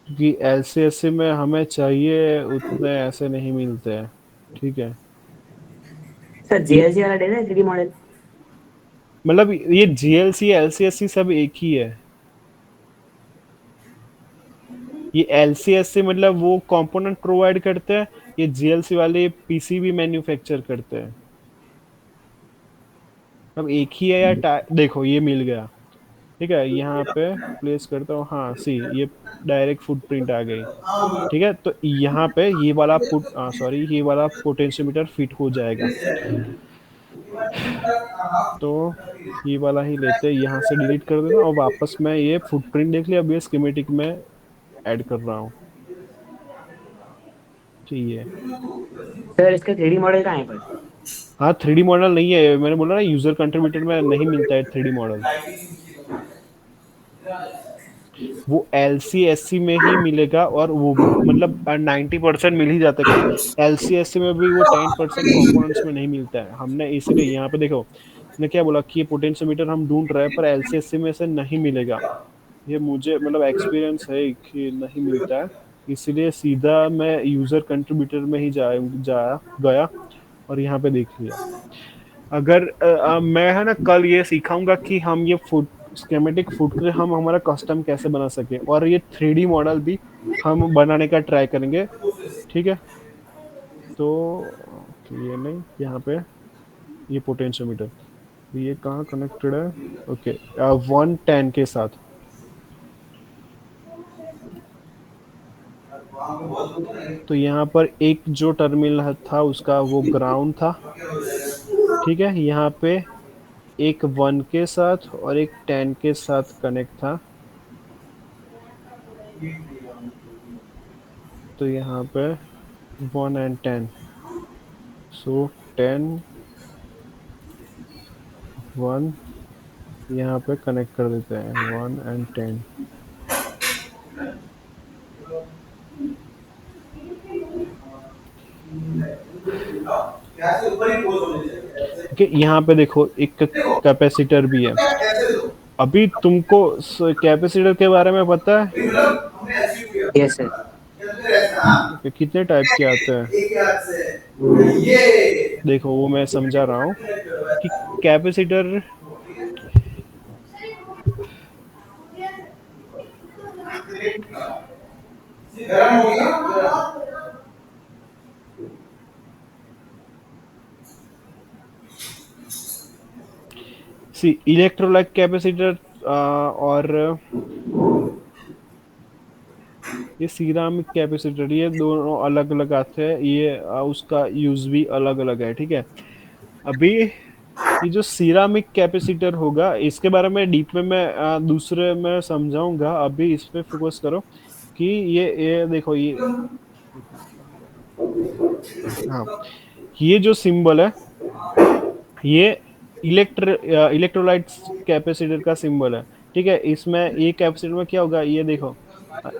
क्योंकि एलसीएससी में हमें चाहिए उतने ऐसे नहीं मिलते हैं। ठीक है, सर जीएलसी वाला डेटा है 3D मॉडल। मतलब ये जीएलसी एलसीएससी सब एक ही है। ये एलसीएससी मतलब वो कंपोनेंट प्रोवाइड करते हैं, ये जीएलसी वाले पीसीबी मैन्युफैक्चर करते हैं। अब एक ही है या देखो ये मिल गया। ठीक है, यहाँ पे प्लेस करता हूँ। हाँ सी, ये डायरेक्ट फुटप्रिंट आ गई। ठीक है, तो यहाँ पे ये वाला ये वाला पोटेंशियोमीटर फिट हो जाएगा। तो ये वाला ही लेते हैं, यहाँ से डिलीट कर देना और वापस मैं ये फुटप्रिंट देख लिया। अब ये स्कीमेटिक में ऐड कर रहा हूँ। ठीक है, सर इसका 3D मॉडल कहाँ है पर। हाँ 3D मॉडल नहीं है, मैंने बोला ना यूजर कंट्रीब्यूटेड में नहीं मिलता है 3D मॉडल। वो LCSC में ही मिलेगा, और वो भी मतलब 90% मिल ही जाता है, क्योंकि LCSC में भी वो 10% कंपोनेंट्स में नहीं मिलता है। हमने इसीलिए यहाँ पे देखो, ने क्या बोला कि ये पोटेंशियोमीटर हम ढूंढ रहे हैं पर LCSC में से नहीं मिलेगा। ये मुझे मतलब एक्सपीरियंस है कि नहीं मिलता है, इसीलिए सीधा मैं यूजर कंट्रीब्यूटर में ही जा गया और यहाँ पे देख लिया। अगर मैं है ना कल ये सिखाऊंगा कि हम ये फुट स्केमेटिक फुट के हम हमारा कस्टम कैसे बना सके, और ये 3D मॉडल भी हम बनाने का ट्राई करेंगे। ठीक है, तो ये नहीं, यहाँ पे ये पोटेंशियोमीटर, ये कहाँ कनेक्टेड है? ओके, 110 के साथ। तो यहाँ पर एक जो टर्मिनल था उसका वो ग्राउंड था। ठीक है, यहाँ पे एक 1 के साथ और एक 10 के साथ कनेक्ट था। तो यहाँ पे 1 एंड 10, सो 10 1 यहाँ पे कनेक्ट कर देते हैं, 1 एंड 10। ओके, यहाँ पे देखो एक कैपेसिटर भी है। अभी तुमको कैपेसिटर के बारे में पता है? Yes sir. कि कितने टाइप के आते हैं। देखो वो मैं समझा रहा हूँ कि कैपेसिटर सी इलेक्ट्रोलाइट कैपेसिटर और ये सिरामिक कैपेसिटर, ये दोनों अलग अलग आते हैं। ये उसका यूज भी अलग अलग है, ठीक है। अभी ये जो सिरामिक कैपेसिटर होगा इसके बारे में डीप में मैं दूसरे में समझाऊंगा, अभी इस पे फोकस करो कि ये देखो ये, हाँ, ये जो सिंबल है ये इलेक्ट्रोलाइट कैपेसिटर का सिंबल है, ठीक है। इसमें ये कैपेसिटर में क्या होगा, ये देखो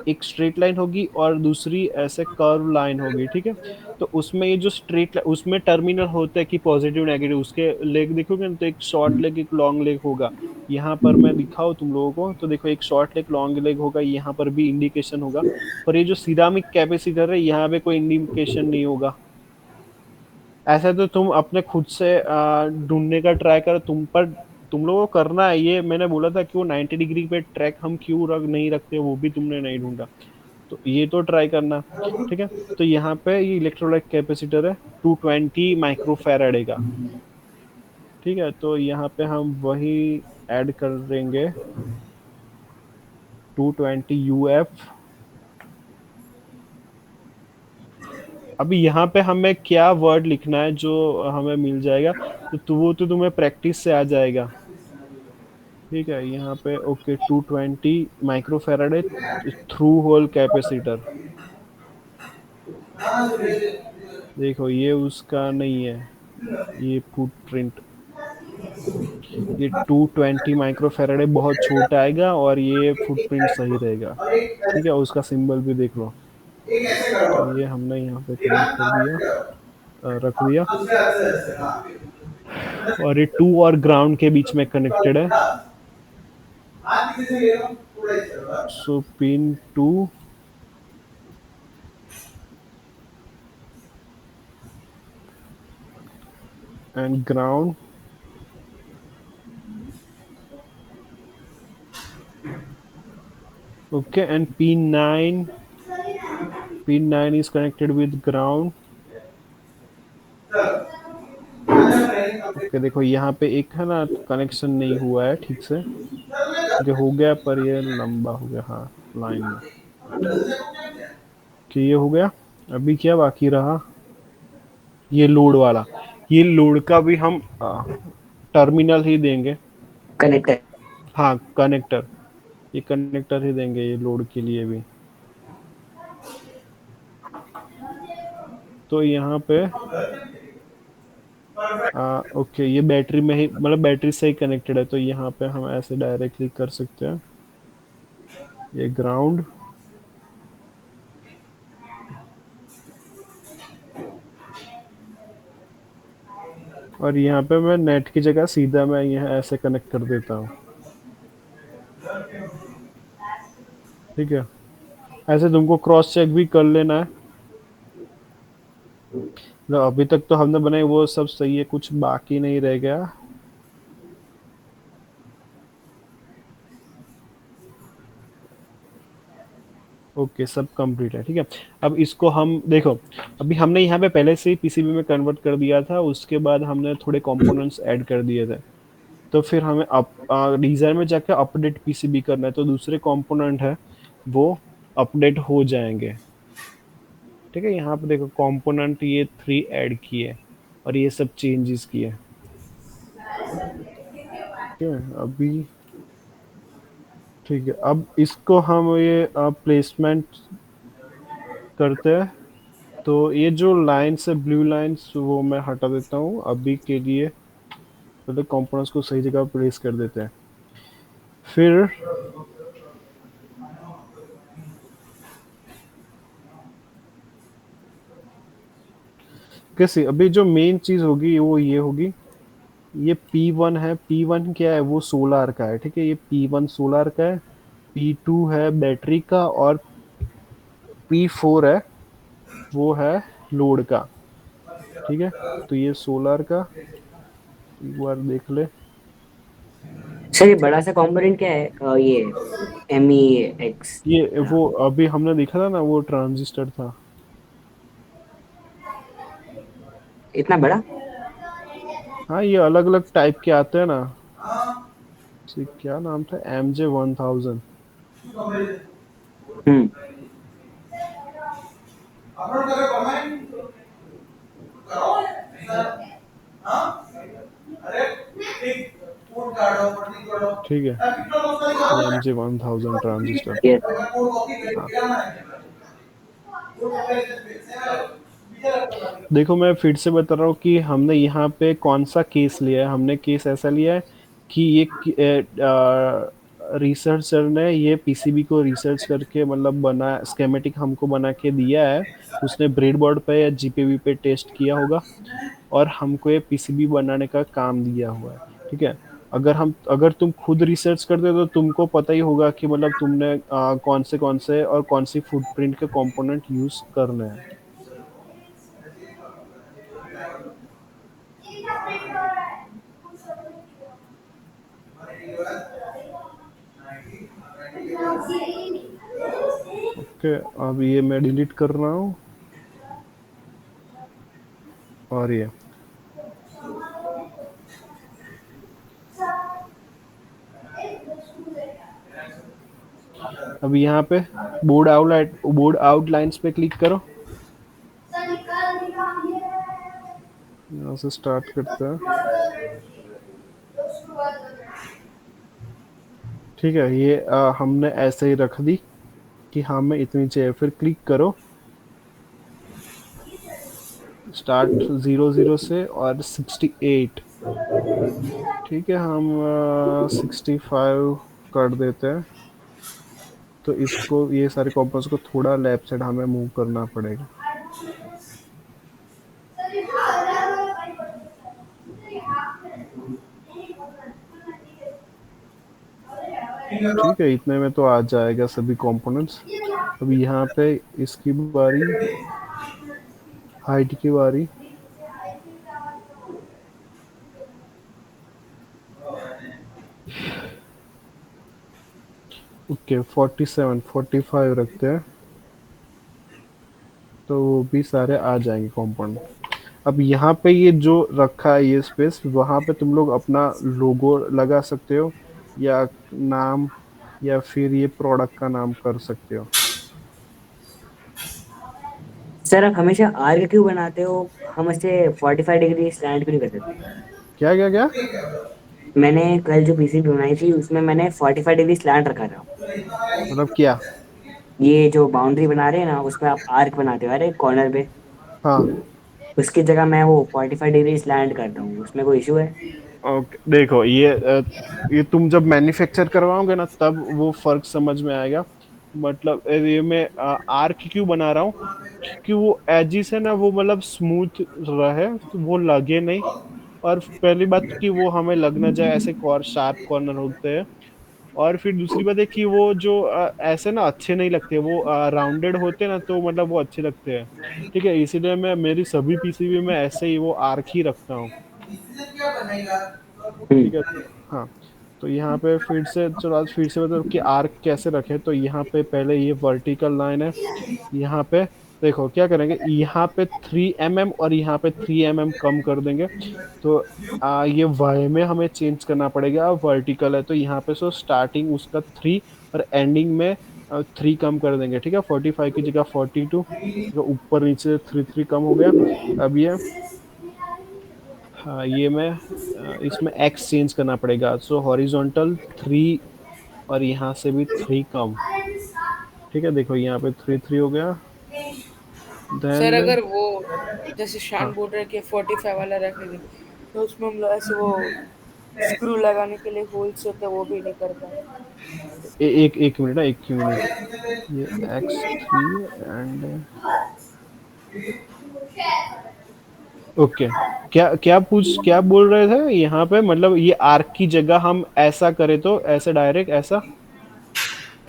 एक स्ट्रेट लाइन होगी और दूसरी ऐसे कर्व लाइन होगी, ठीक है। तो उसमें ये जो स्ट्रेट उसमें टर्मिनल होता है कि पॉजिटिव नेगेटिव, उसके लेग देखोगे ना, तो एक शॉर्ट लेग एक लॉन्ग लेग होगा। यहाँ पर मैं दिखाऊँ तुम लोगों को, तो देखो एक शॉर्ट लेग लॉन्ग लेग होगा, यहाँ पर भी इंडिकेशन होगा। पर ये जो सिरामिक कैपेसिटर है यहाँ पे कोई इंडिकेशन नहीं होगा। ऐसा तो तुम अपने खुद से ढूंढने का ट्राई करो, तुम लोगों को करना है। ये मैंने बोला था कि वो 90 डिग्री पे ट्रैक हम क्यों नहीं रखते, वो भी तुमने नहीं ढूंढा, तो ये तो ट्राई करना, ठीक है। तो यहाँ पे ये इलेक्ट्रोलाइट कैपेसिटर है 220 माइक्रोफैराडे का, ठीक है। तो यहाँ पे हम वही ऐड कर देंगे 220 यूएफ। अभी यहाँ पे हमें क्या वर्ड लिखना है जो हमें मिल जाएगा, तो वो तो तुम्हें प्रैक्टिस से आ जाएगा, ठीक है। यहाँ पे ओके 220 माइक्रोफैराडे थ्रू होल कैपेसिटर। देखो ये उसका नहीं है, ये फुटप्रिंट, ये 220 माइक्रोफैराडे बहुत छोटा आएगा और ये फुटप्रिंट सही रहेगा, ठीक है। उसका सिंबल भी देख लो। तो ये हमने यहाँ पे कनेक्ट कर दिया, रख दिया, और ये टू और ग्राउंड के बीच में कनेक्टेड है। सो pin 2 and ground, okay, and pin 9 is connected with ground, okay। देखो यहाँ पे एक है ना कनेक्शन नहीं हुआ है ठीक से, जो हो गया पर ये लंबा हो गया, हाँ लाइन में, कि ये हो गया। अभी क्या बाकी रहा, ये लोड वाला, ये लोड का भी हम टर्मिनल ही देंगे, कनेक्टर। हाँ कनेक्टर, ये कनेक्टर ही देंगे ये लोड के लिए भी। तो यहाँ पे ओके ये बैटरी में ही, मतलब बैटरी से ही कनेक्टेड है, तो यहाँ पे हम ऐसे डायरेक्टली कर सकते हैं, ये ग्राउंड, और यहाँ पे मैं नेट की जगह सीधा मैं यहाँ ऐसे कनेक्ट कर देता हूँ, ठीक है। ऐसे तुमको क्रॉस चेक भी कर लेना है। तो अभी तक तो हमने बनाई वो सब सही है, कुछ बाकी नहीं रह गया। ओके सब कंप्लीट है, ठीक है। अब इसको हम देखो, अभी हमने यहाँ पे पहले से ही पीसीबी में कन्वर्ट कर दिया था, उसके बाद हमने थोड़े कंपोनेंट्स ऐड कर दिए थे, तो फिर हमें डिजाइन में जाकर अपडेट पीसीबी करना है, तो दूसरे कंपोनेंट है वो अपडेट हो जाएंगे, ठीक है। यहाँ पे देखो कंपोनेंट ये 3 ऐड किए और ये सब चेंजेस किए, ठीक है। अभी ठीक है, अब इसको हम ये प्लेसमेंट करते हैं। तो ये जो लाइन्स है ब्लू लाइन्स वो मैं हटा देता हूँ अभी के लिए, पहले कंपोनेंट्स को सही जगह प्लेस कर देते हैं। फिर कैसे, अभी जो मेन चीज होगी वो ये होगी, ये P1 है, P1 क्या है, वो सोलार का है, ठीक है। ये P1 सोलार का है, P2 है बैटरी का, और P4 है वो है लोड का। ठीक है, तो ये सोलर का एक बार देख ले। सर ये बड़ा सा कंपोनेंट क्या है? ये MEX। ये वो अभी हमने देखा था ना, वो ट्रांजिस्टर था। इतना बड़ा? हाँ, ये अलग अलग टाइप के आते हैं ना। क्या नाम था, MJ 1000। हम्म। ठीक है, ये MJ 1000 ट्रांजिस्टर। ये हाँ, देखो मैं फिर से बता रहा हूँ कि हमने यहाँ पे कौन सा केस लिया है। हमने केस ऐसा लिया है कि ये रिसर्चर ने ये पीसीबी को रिसर्च करके मतलब बना स्केमेटिक हमको बना के दिया है। उसने ब्रेडबोर्ड पे या जीपीयू पे टेस्ट किया होगा और हमको ये पीसीबी बनाने का काम दिया हुआ है। ठीक है, अगर तुम खुद रिसर्च करते तो तुमको पता ही होगा कि मतलब तुमने कौन से और कौन सी फुटप्रिंट के कंपोनेंट यूज करने हैं। ओके, अब ये मैं डिलीट कर रहा हूँ। और ये अब यहाँ पे बोर्ड आउटलाइंस पे क्लिक करो। यहाँ से स्टार्ट करते हैं। ठीक है, ये हमने ऐसे ही रख दी कि हमें इतनी चाहिए। फिर क्लिक करो स्टार्ट 00 से और 68। ठीक है, हम 65 कर देते हैं। तो इसको ये सारे कॉम्पोनेंट्स को थोड़ा लेफ्ट साइड हमें मूव करना पड़ेगा। ठीक है, इतने में तो आ जाएगा सभी कंपोनेंट्स। अब यहाँ पे इसकी बारी, हाइट की बारी। ओके, 47 45 रखते हैं, तो वो भी सारे आ जाएंगे कंपाउंड। अब यहाँ पे ये जो रखा है ये स्पेस, वहाँ पे तुम लोग अपना लोगो लगा सकते हो या नाम, या फिर ये प्रोडक्ट का नाम कर सकते हो। सर आप हमेशा आर्क क्यों बनाते हो? हम इसे 45 डिग्री स्लैंट क्यों नहीं कर सकते? क्या क्या क्या? मैंने कल जो पीसीबी बनाई थी उसमें मैंने 45 डिग्री स्लैंट रखा था। मतलब क्या? ये जो बाउंड्री बना रहे हैं ना उसमें आप आर्क बनाते हो अरे कॉर्नर पे, हाँ, उसकी जगह मैं वो 45 डिग्री स्लैंट करता हूँ, उसमें कोई इशू है? ओके। देखो ये तुम जब मैन्युफैक्चर करवाओगे ना तब वो फर्क समझ में आएगा। मतलब ये मैं आर्क क्यों बना रहा हूँ, क्योंकि वो एजिस है ना, वो मतलब स्मूथ रहे, तो वो लगे नहीं। और पहली बात कि वो हमें लग ना जाए, ऐसे शार्प कॉर्नर होते हैं। और फिर दूसरी बात है कि वो जो ऐसे ना अच्छे नहीं लगते, वो राउंडेड होते हैं ना, तो मतलब वो अच्छे लगते हैं। ठीक है, इसीलिए मैं मेरी सभी पीसीबी में ऐसे ही वो आर्क ही रखता हूँ। ठीक है, तो हाँ। तो यहाँ पे फिर से चलो, आज फिर से मतलब कि आर्क कैसे रखे। तो यहाँ पे पहले ये वर्टिकल लाइन है। यहाँ पे देखो क्या करेंगे, यहाँ पे 3 mm और यहाँ पे 3 mm कम कर देंगे। तो ये वाई में हमें चेंज करना पड़ेगा। वर्टिकल है तो यहाँ पे सो स्टार्टिंग उसका 3 और एंडिंग में 3 कम कर देंगे। ठीक है, 45 की जगह 42। ठीक है, ऊपर नीचे 3 3 कम हो गया। अब ये हाँ, ये मैं इसमें एक्स चेंज करना पड़ेगा। सो हॉरिजॉन्टल 3 और यहाँ से भी 3 कम। ठीक है, देखो यहाँ पे 3 3 हो गया। सर देन अगर वो जैसे शान हाँ, बोल रहे कि 45 वाला रखेंगे तो उसमें हम लोग ऐसे वो स्क्रू लगाने के लिए होल्स होते हैं वो भी नहीं कर पाए। एक एक मिनट, एक ही मिनट। ये X3 एंड ओके। क्या बोल रहे थे यहाँ पे, मतलब ये आर्क की जगह हम ऐसा करें तो ऐसे डायरेक्ट ऐसा।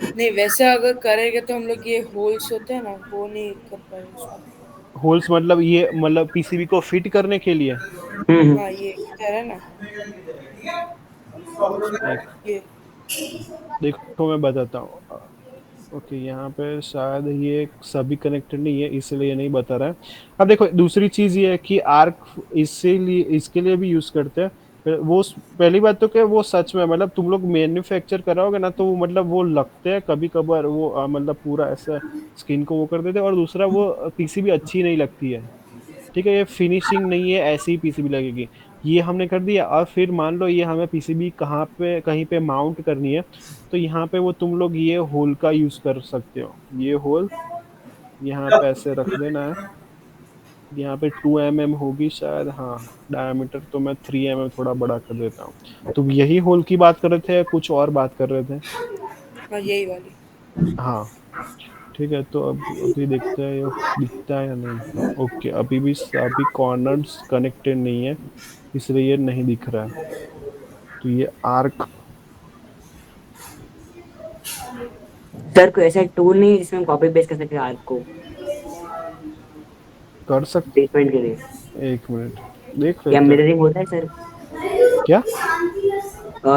नहीं, वैसे अगर करेंगे तो हम लोग ये होल्स होते हैं ना, वो नहीं कर पाएंगे उसमें। होल्स मतलब ये मतलब पीसीबी को फिट करने के लिए। हाँ, ये इधर है ना, एक ये। देखो मैं बताता हूँ। ओके, यहाँ पे शायद ये सभी कनेक्टेड नहीं है, इसलिए ये नहीं बता रहा है। अब देखो दूसरी चीज ये है कि आर्क इसीलिए इसके लिए भी यूज करते हैं। पहली बात तो क्या वो सच में मतलब तुम लोग मैन्युफैक्चर कराओगे ना तो मतलब वो लगते हैं कभी कभार वो मतलब पूरा ऐसा स्किन को वो कर देते हैं। और दूसरा वो पीसीबी अच्छी नहीं लगती है। ठीक है, ये फिनिशिंग नहीं है, ऐसी ही पीसीबी लगेगी। ये हमने कर दिया और फिर मान लो ये हमें पीसीबी कहाँ पे कहीं पे माउंट करनी है, तो यहाँ पे वो तुम लोग ये होल का यूज कर सकते हो। ये होल यहाँ पे ऐसे रख देना है। यहाँ पे 2 mm होगी शायद, हाँ। डायमीटर तो मैं 3 mm थोड़ा बड़ा कर देता हूँ। तुम यही होल की बात कर रहे थे या कुछ और बात कर रहे थे? हाँ, यही वाली। हाँ, ठीक है। तो अब अभी देखते हैं ये दिखता है या नहीं। ओके, अभी कॉर्नर्स कनेक्टेड नहीं है, इसलिए ये नहीं दिख रहा है। तो ये आर्क सर कोई ऐसा टूल नहीं है जिसमें हम कॉपी पेस्ट कर सकते हैं आर्क को कर सकते। प्लेसमेंट के लिए? एक मिनट देख या लेते हैं। मिररिंग होता है सर? क्या?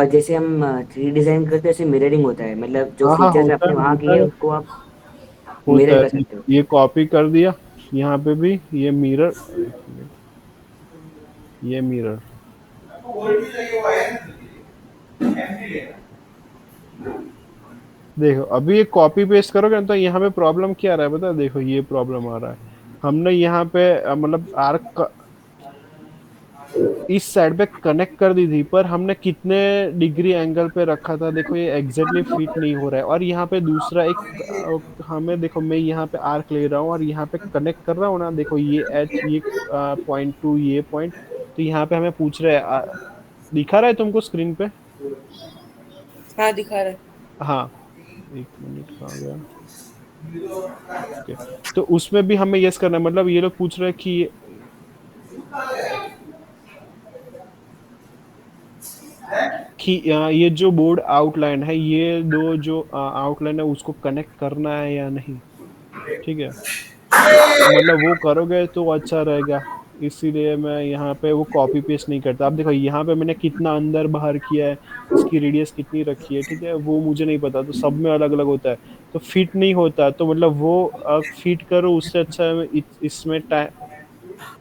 जैसे हम 3D डिजाइन करते हैं, ऐसे मिररिंग होता है, मतलब जो हाँ हाँ, फीचर्स आपने वहाँ किए होता हैं है उसको आप होता मिरर कर है। सकते हो। ये कॉपी कर दिया। यहाँ पे भी ये मिरर, एक मिनट, ये मिरर देखो। अभी ये कॉपी पेस्ट करोगे ना तो यहाँ पे प्रॉब्लम क्या आ रहा है पता है? देखो ये प्रॉब्लम आ रहा है। हमने यहाँ पे मतलब आर्क इस साइड पे कनेक्ट कर दी थी, पर हमने कितने डिग्री एंगल पे रखा था देखो, ये एग्जैक्टली फिट नहीं हो रहा है। और यहाँ पे दूसरा एक हमें देखो, मैं यहाँ पे आर्क ले रहा हूँ और यहाँ पे कनेक्ट कर रहा हूँ ना, देखो ये एच, ये पॉइंट टू ये पॉइंट। तो यहाँ पे हमें पूछ रहे हैं दिखा रहा है तुमको स्क्रीन पे? हाँ, दिखा रहा है। हाँ, एक मिनट कहाँ गया? ओके, तो उसमें भी हमें यस करना है। मतलब ये लोग पूछ रहे हैं कि ये जो बोर्ड आउटलाइन है, ये दो जो आउटलाइन है उसको कनेक्ट करना है या नहीं। ठीक है, तो मतलब वो करोगे तो अच्छा रहेगा। इसीलिए मैं यहाँ पे वो कॉपी पेस्ट नहीं करता। अब देखो यहाँ पे मैंने कितना अंदर बाहर किया है, इसकी रेडियस कितनी रखी है, ठीक है, वो मुझे नहीं पता। तो सब में अलग अलग होता है, तो फिट नहीं होता। तो मतलब वो फिट करो, उससे अच्छा है इसमें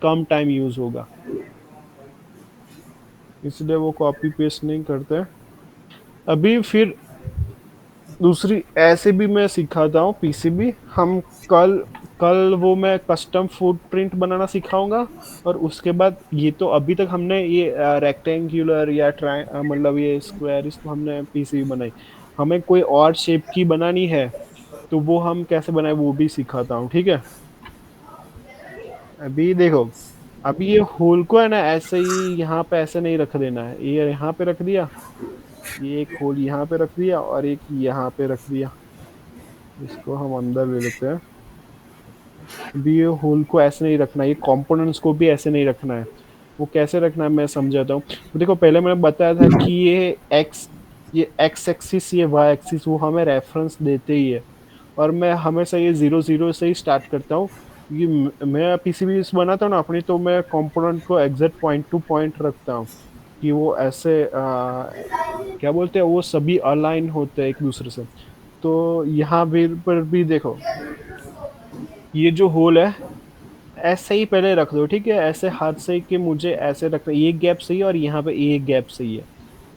कम टाइम यूज होगा, इसलिए वो कॉपी पेस्ट नहीं करते। अभी फिर दूसरी ऐसे भी मैं सिखाता हूँ पीसीबी। हम कल कल वो मैं कस्टम फुटप्रिंट बनाना सिखाऊंगा। और उसके बाद ये तो अभी तक हमने ये रेक्टेंगुलर या ट्राइ मतलब ये स्क्वायर, इसको हमने पीसीबी बनाई। हमें कोई और शेप की बनानी है तो वो हम कैसे बनाए वो भी सिखाता हूँ, ठीक है। अभी देखो, अभी ये होल को है ना ऐसे ही यहाँ पे ऐसे नहीं रख देना है। ये यहाँ पे रख दिया, ये एक होल यहाँ पे रख दिया और एक यहाँ पे रख दिया। इसको हम अंदर ले लेते हैं। भी ये होल को ऐसे नहीं रखना, ये कंपोनेंट्स को भी ऐसे नहीं रखना है। वो कैसे रखना है मैं समझाता हूँ। देखो पहले मैंने बताया था कि ये एक्स एक्सिस, ये वाई एक्सिस वो हमें रेफरेंस देते ही है। और मैं हमेशा ये 0 0 से ही स्टार्ट करता हूँ। ये मैं पीसीबी बनाता हूँ ना अपनी, तो मैं कंपोनेंट को एग्जैक्ट पॉइंट टू पॉइंट रखता हूँ कि वो ऐसे क्या बोलते हैं, वो सभी अलाइन होते हैं एक दूसरे से। तो यहाँ भी पर भी देखो, ये जो होल है ऐसे ही पहले रख दो, ठीक है। ऐसे हाथ से कि मुझे ऐसे रखना, ये गैप सही है और यहाँ पे ये गैप सही है।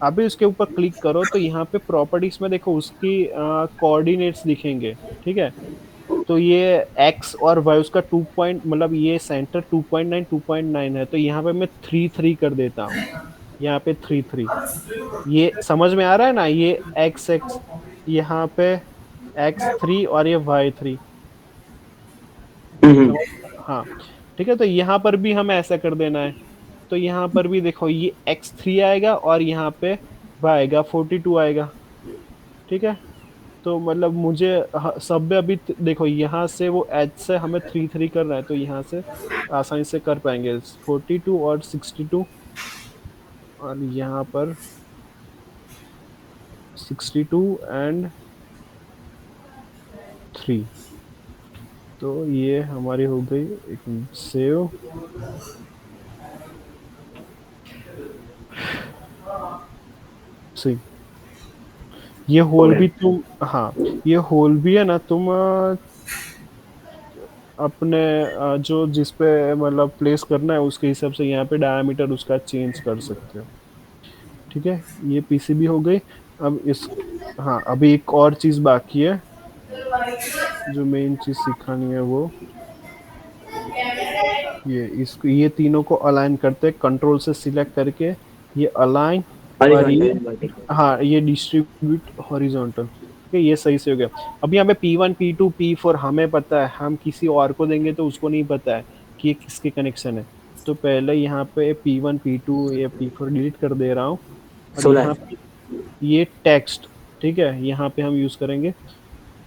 अभी उसके ऊपर क्लिक करो तो यहाँ पे प्रॉपर्टीज में देखो उसकी कोऑर्डिनेट्स दिखेंगे, ठीक है। तो ये एक्स और वाई उसका 2 पॉइंट मतलब ये सेंटर 2.9 2.9 है, तो यहाँ पे मैं 3 3 कर देता हूँ। यहाँ पे 3 3, ये समझ में आ रहा है ना? ये एक्स एक्स यहाँ पे x3 और ये y3, हम्म। समझ? हाँ, ठीक है। तो यहाँ पर भी हमें ऐसा कर देना है। तो यहाँ पर भी देखो ये x3 आएगा और यहाँ पे y आएगा 42 आएगा, ठीक है। तो मतलब मुझे सब में अभी देखो यहाँ से वो एच से हमें 3 3 करना है, तो यहाँ से आसानी से कर पाएंगे 42 और 62। और यहाँ पर 62 एंड 3। तो ये हमारी हो गई, एक सेव। सी, ये हो होल गया। भी तुम, हाँ, ये होल भी है ना, तुम अपने जो जिस पे मतलब प्लेस करना है उसके हिसाब से यहाँ पे डायमीटर उसका चेंज कर सकते हो। ठीक है, ये पीसीबी हो गई। अब इस, हाँ, अभी एक और चीज बाकी है, जो मेन चीज सिखानी है वो ये, इसको ये तीनों को अलाइन करते हैं, कंट्रोल से सिलेक्ट करके ये अलाइन, और हॉरिजॉन्टल ये, एंड वर्टिकल। हाँ, ये डिस्ट्रीब्यूट हॉरिजॉन्टल। ठीक है, ये सही से हो गया। अब यहाँ पे P1 P2 P4 हमें पता है, हम किसी और को देंगे तो उसको नहीं पता है कि ये किसके कनेक्शन है। तो पहले यहाँ पे P1 P2 या P4 डिलीट कर दे रहा हूँ। और सोलर। यहाँ पे ये टेक्स्ट, ठीक है, यहाँ पे हम यूज करेंगे।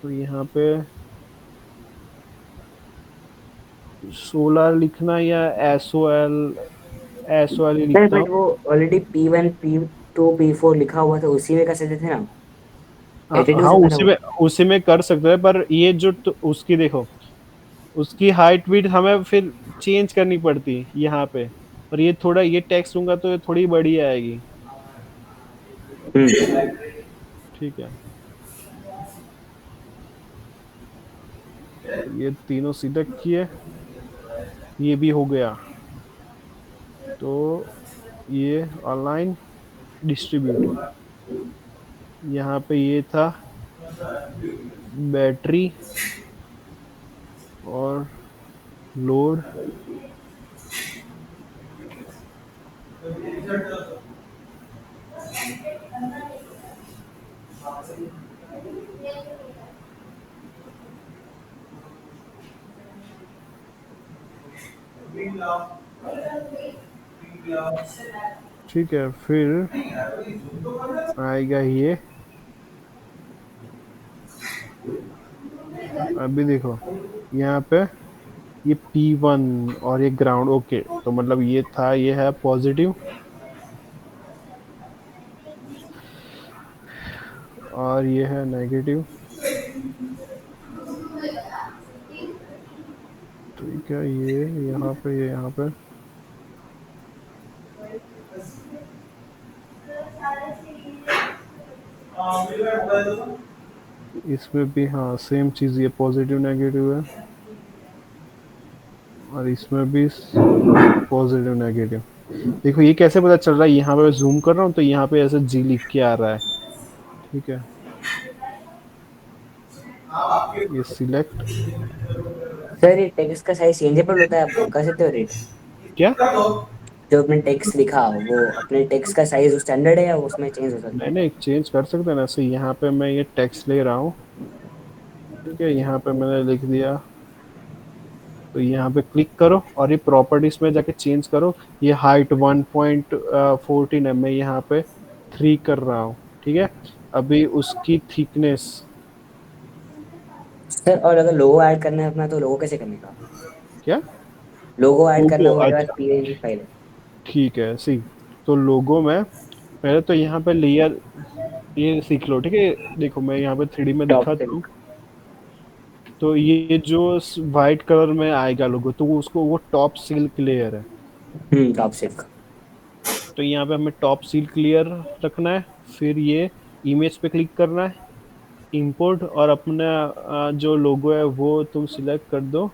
तो यहाँ पे सोलर लिखना या एस ओ एल ही सर लिखता बट हूँ। वो ऑलरेडी P1 P2 P4 लिखा हुआ था, उसी में कर सकते थे ना, हाँ एडिट हो हाँ, सकता था उसी वो। में, उसी में कर सकते हैं, पर ये जो तो उसकी देखो, उसकी हाइट विड्थ हमें फिर चेंज करनी पड़ती यहाँ पे। और ये थोड़ा, ये टेक्स्ट दूंगा तो ये थोड़ी बड़ी आएगी। ठीक है, तो ये तीनों सिलेक्ट किए, ये भी हो गया। तो ये अलाइन, डिस्ट्रीब्यूट, यहाँ पे ये था बैटरी और लोड। ठीक है, फिर आएगा ये, अभी देखो यहाँ पे ये P1 और ये ग्राउंड, ओके, तो मतलब ये था, ये है पॉजिटिव और ये है नेगेटिव। ठीक है, ये यहाँ पे, ये यहाँ पे, इसमें भी हाँ सेम चीज, ये पॉजिटिव नेगेटिव है, और इसमें भी पॉजिटिव नेगेटिव। देखो ये कैसे पता चल रहा है, यहाँ पे जूम कर रहा हूँ तो यहाँ पे ऐसे जी लिख के आ रहा है। ठीक है, ये सिलेक्ट, सर ये टेक्स्ट का साइज चेंजेबल होता है, आप कर सकते हो रेट? क्या? जो अपने टेक्स्ट लिखा वो अपने टेक्स्ट का साइज स्टैंडर्ड है या उसमें चेंज हो सकता नहीं है? नहीं, चेंज कर सकते हैं ना। ऐसे यहाँ पे मैं ये टेक्स्ट ले रहा हूँ, ठीक है, यहाँ पे मैंने लिख दिया, तो यहाँ पे क्लिक करो और ये प्रॉपर्टीज में जाके चेंज करो। ये हाइट 1.14 है, मैं यहाँ पे 3 कर रहा हूँ। ठीक है, अभी उसकी थिकनेस, सर और अगर लोगो ऐड करना है अपना, तो लोगो कैसे करने का? क्या? लोगो ऐड करना लोगो, है, मेरे पास अच्छा, पीएनजी फाइल है। ठीक है, सी, तो लोगो में पहले तो यहाँ पे लेयर, ये सीख लो। ठीक है, देखो मैं यहाँ पे 3D में टॉप दिखाता हूँ। सिल्क। तो ये जो वाइट कलर में आएगा लोगो, तो वो उसको, वो टॉप सिल्क लेयर है। Top silk. तो यहाँ पे हमें टॉप सिल्क लेयर रखना है। फिर ये इमेज पे क्लिक करना है, इंपोर्ट, और अपना जो लोगो है वो तुम सिलेक्ट कर दो।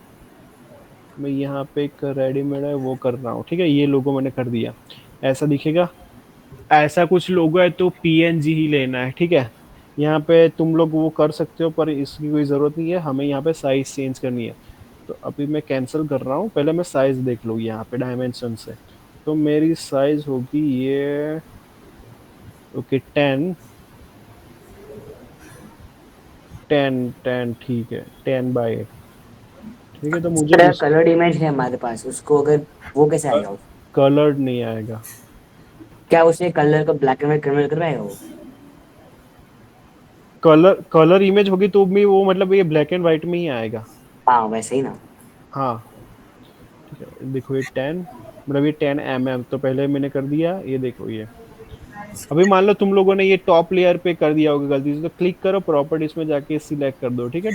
मैं यहाँ पे एक रेडीमेड है वो कर रहा हूँ। ठीक है, ये लोगो मैंने कर दिया, ऐसा दिखेगा। ऐसा कुछ लोगो है तो पीएनजी ही लेना है। ठीक है, यहाँ पे तुम लोग वो कर सकते हो, पर इसकी कोई ज़रूरत नहीं है, हमें यहाँ पे साइज चेंज करनी है। तो अभी मैं कैंसिल कर रहा हूँ, पहले मैं साइज देख लूँ यहाँ पे डायमेंशन से। तो मेरी साइज होगी ये, ओके, 10 10 10, ठीक है, 10 by 8। ठीक है, तो मुझे सर उस, कलर्ड इमेज है हमारे पास, उसको अगर वो कैसे आएगा? कलर्ड नहीं आएगा। क्या उसे कलर को ब्लैक एंड व्हाइट कन्वर्ट करवाएगा वो? कलर, कलर इमेज होगी तो भी वो, मतलब ये ब्लैक एंड व्हाइट में ही आएगा। हाँ वैसे ही ना। हाँ, ठीक है, देखो ये 10, मतलब ये 10 mm, तो पहले मैंने कर दिया, ये देखो ये। अभी मान लो तुम लोगों ने ये टॉप लेयर पे कर दिया होगा गलती से, तो क्लिक करो प्रॉपर्टीज में जाके सिलेक्ट कर दो। ठीक है,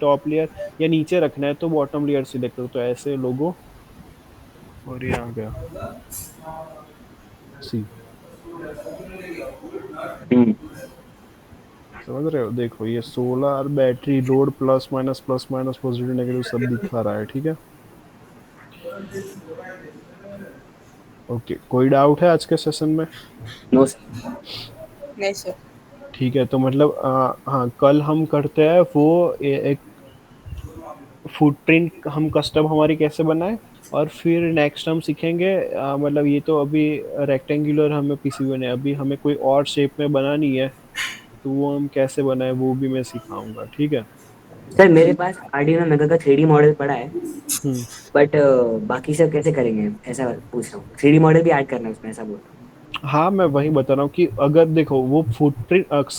टॉप लेयर या नीचे रखना है तो बॉटम लेयर सिलेक्ट करो, तो ऐसे लोगो और ये आ गया सी। हम्म। समझ रहे हो, देखो ये solar battery load plus minus positive negative सब दिखा रहा है, ठीक है। ओके, कोई डाउट है आज के सेशन में? नो। नहीं सर। ठीक है, तो मतलब हाँ कल हम करते हैं वो एक फुटप्रिंट हम कस्टम हमारी कैसे बनाए, और फिर नेक्स्ट हम सीखेंगे मतलब ये तो अभी रेक्टेंगुलर हमें पीसीबी बने, अभी हमें कोई और शेप में बनानी है तो वो हम कैसे बनाए वो भी मैं सिखाऊंगा, ठीक है। सर मेरे पास आर्डिनो मेगा का 3D मॉडल पड़ा है, हम्म। बट बाकी सब कैसे करेंगे ऐसा पूछ रहा हूँ। 3D मॉडल भी ऐड करना है उसमें, ऐसा बोल रहा हाँ मैं वही बता रहा हूँ कि अगर देखो वो फुटप्रिंट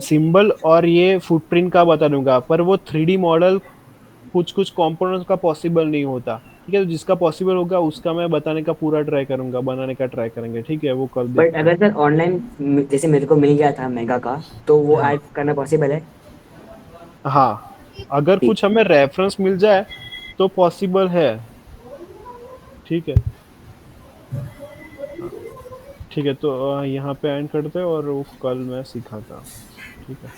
सिंबल और ये फुटप्रिंट का बता दूंगा, पर वो 3D मॉडल कुछ कुछ कंपोनेंट्स का पॉसिबल नहीं होता, ठीक है। तो जिसका पॉसिबल होगा उसका मैं बताने का पूरा ट्राई करूंगा, बनाने का ट्राई करेंगे, ठीक है, वो कल हूँ। बट देखते हैं। अगर सर ऑनलाइन जैसे मेरे को मिल गया था मेगा का, तो वो हाँ ऐड करना पॉसिबल है? हाँ, अगर ठीक। कुछ हमें रेफरेंस मिल जाए तो पॉसिबल है, ठीक है। हाँ, ठीक है, तो यहाँ पे एंड करते हैं और वो कल मैं सिखाता हूँ, ठीक है।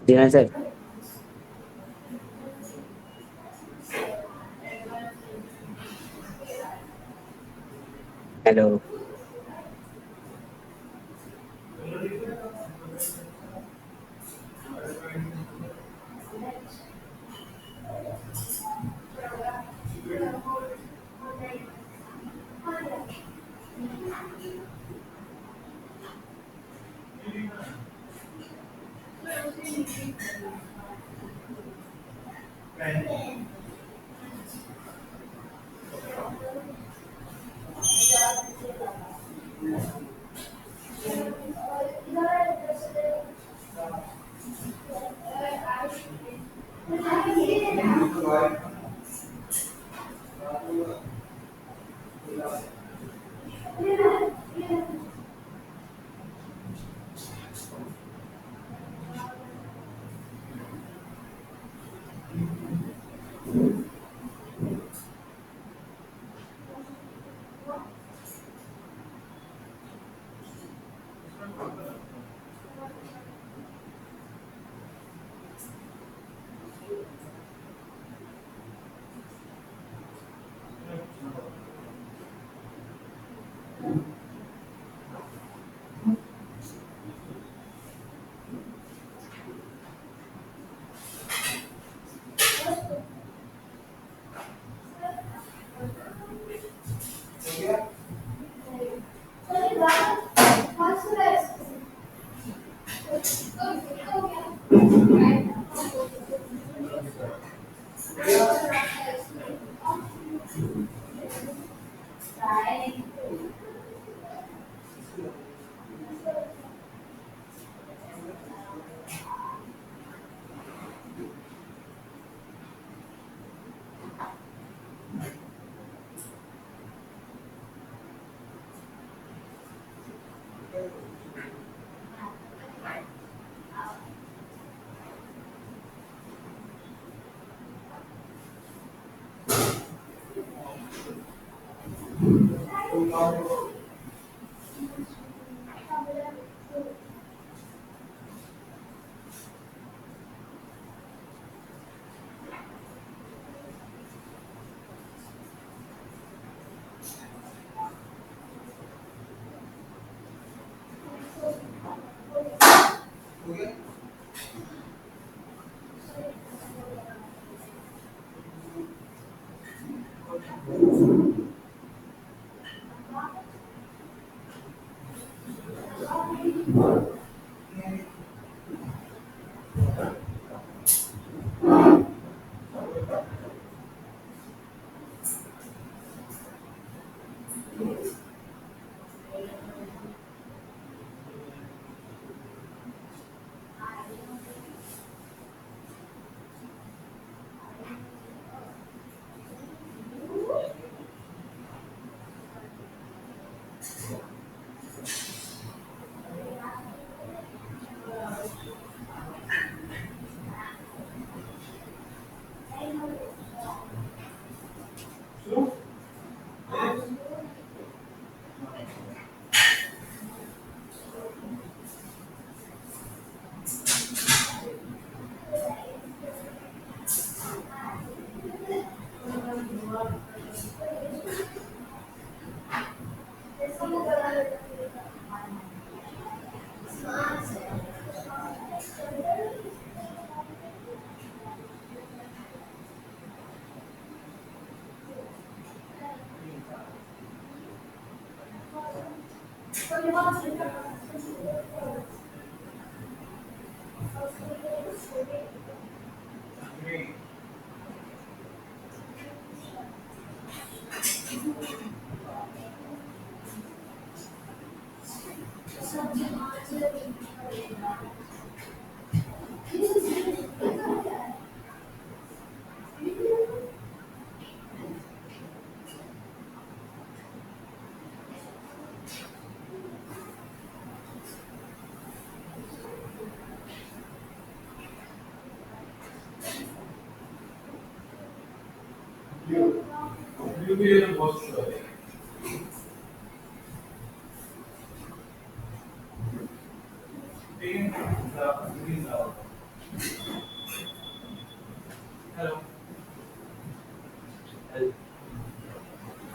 जी हाँ sir. Hello.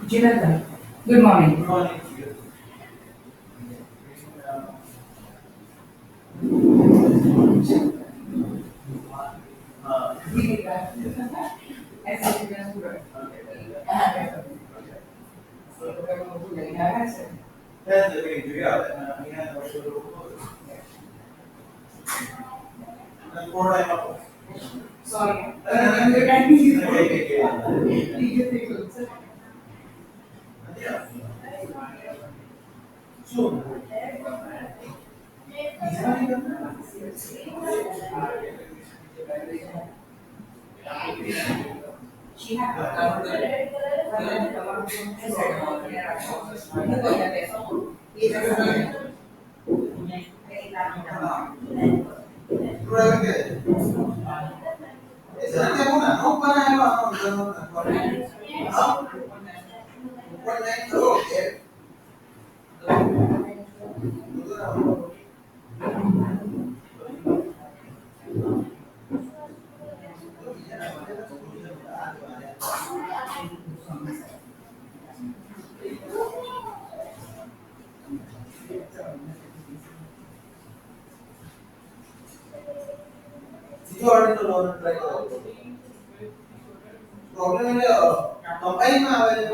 Jonathan, good morning. Good morning. Sorry. Problem ini company में आवे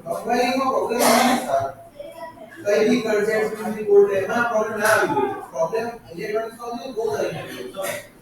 company में problem नहीं है सर कहीं भी कर्जेंट भी बोल रहे हैं ना problem ना आवे problem इलेक्ट्रॉनिक्स का नहीं बहुत सारी है सर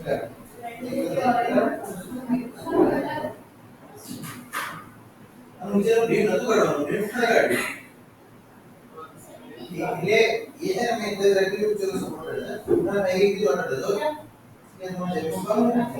मुझे डेट नतो करવાનો डेट થાય ગાડી એટલે એ છે ને મેં ઇન્ટર રેગ્યુલર ચલો સપોર્ટ કરે છે અને એક બીજો ઓર્ડર દેજો કે તમે જે પણ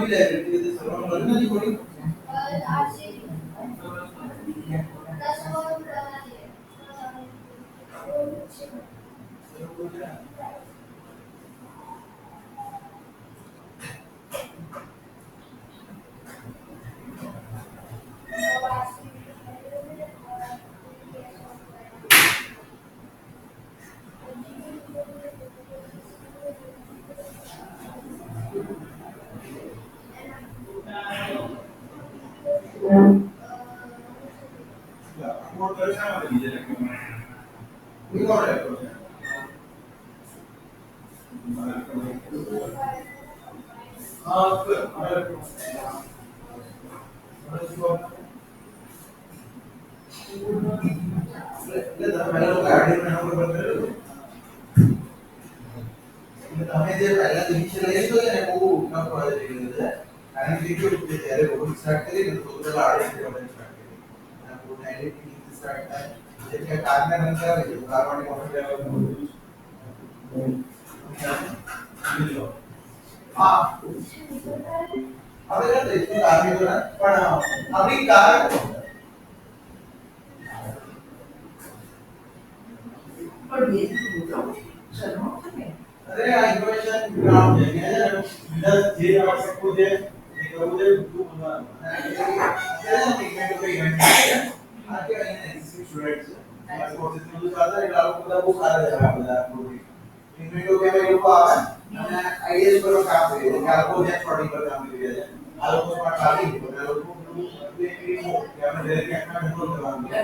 भी ले रही थी सर्वर करना नहीं पड़ी તમે જે પહેલા ઇનિશિયલાઇઝ કર્યું ને બહુ ના પડે છે કારણ કે કેવું કે જ્યારે રોબોટિક સ્ટાર્ટ કરી ને તો બધા આડે સ્ટાર્ટ કરી અને પૂर्ण એલિટી સ્ટાર્ટ થાય એટલે કારના રંગ આવે છે કાર માટે કોન્ફિડન્સ લેવલ હા હવે તો इसको कार में तो પણ આપણી કાર पर ये चलो अरे આ ઇન્ફોર્મેશન ગ્રાઉન્ડ છે કે જે આવશ્યક છે એ કરવું છે બધું બનવાનું અત્યારે ટ્રીટમેન્ટ કોઈ ઇવેન્ટ આ કે અહીંયા એક્ઝિસ્ટિંગ સ્ટુડન્ટ છે આ કોર્सेस નું ચાલતા એટલે આ લોકો બધા બહુ સારા છે આ બધા ટ્રીટમેન્ટો કે એ લોકો આવે અને આઈડિયાઝ પર કામ કરે છે કે આ લોકો જે પ્રોડક્ટ પર કામ કરી રહ્યા છે આ લોકો સ્માર્ટ લાગી છે બધા લોકો કે આપણે દરેક એક્ટમાં કંટ્રોલ કરવાનું છે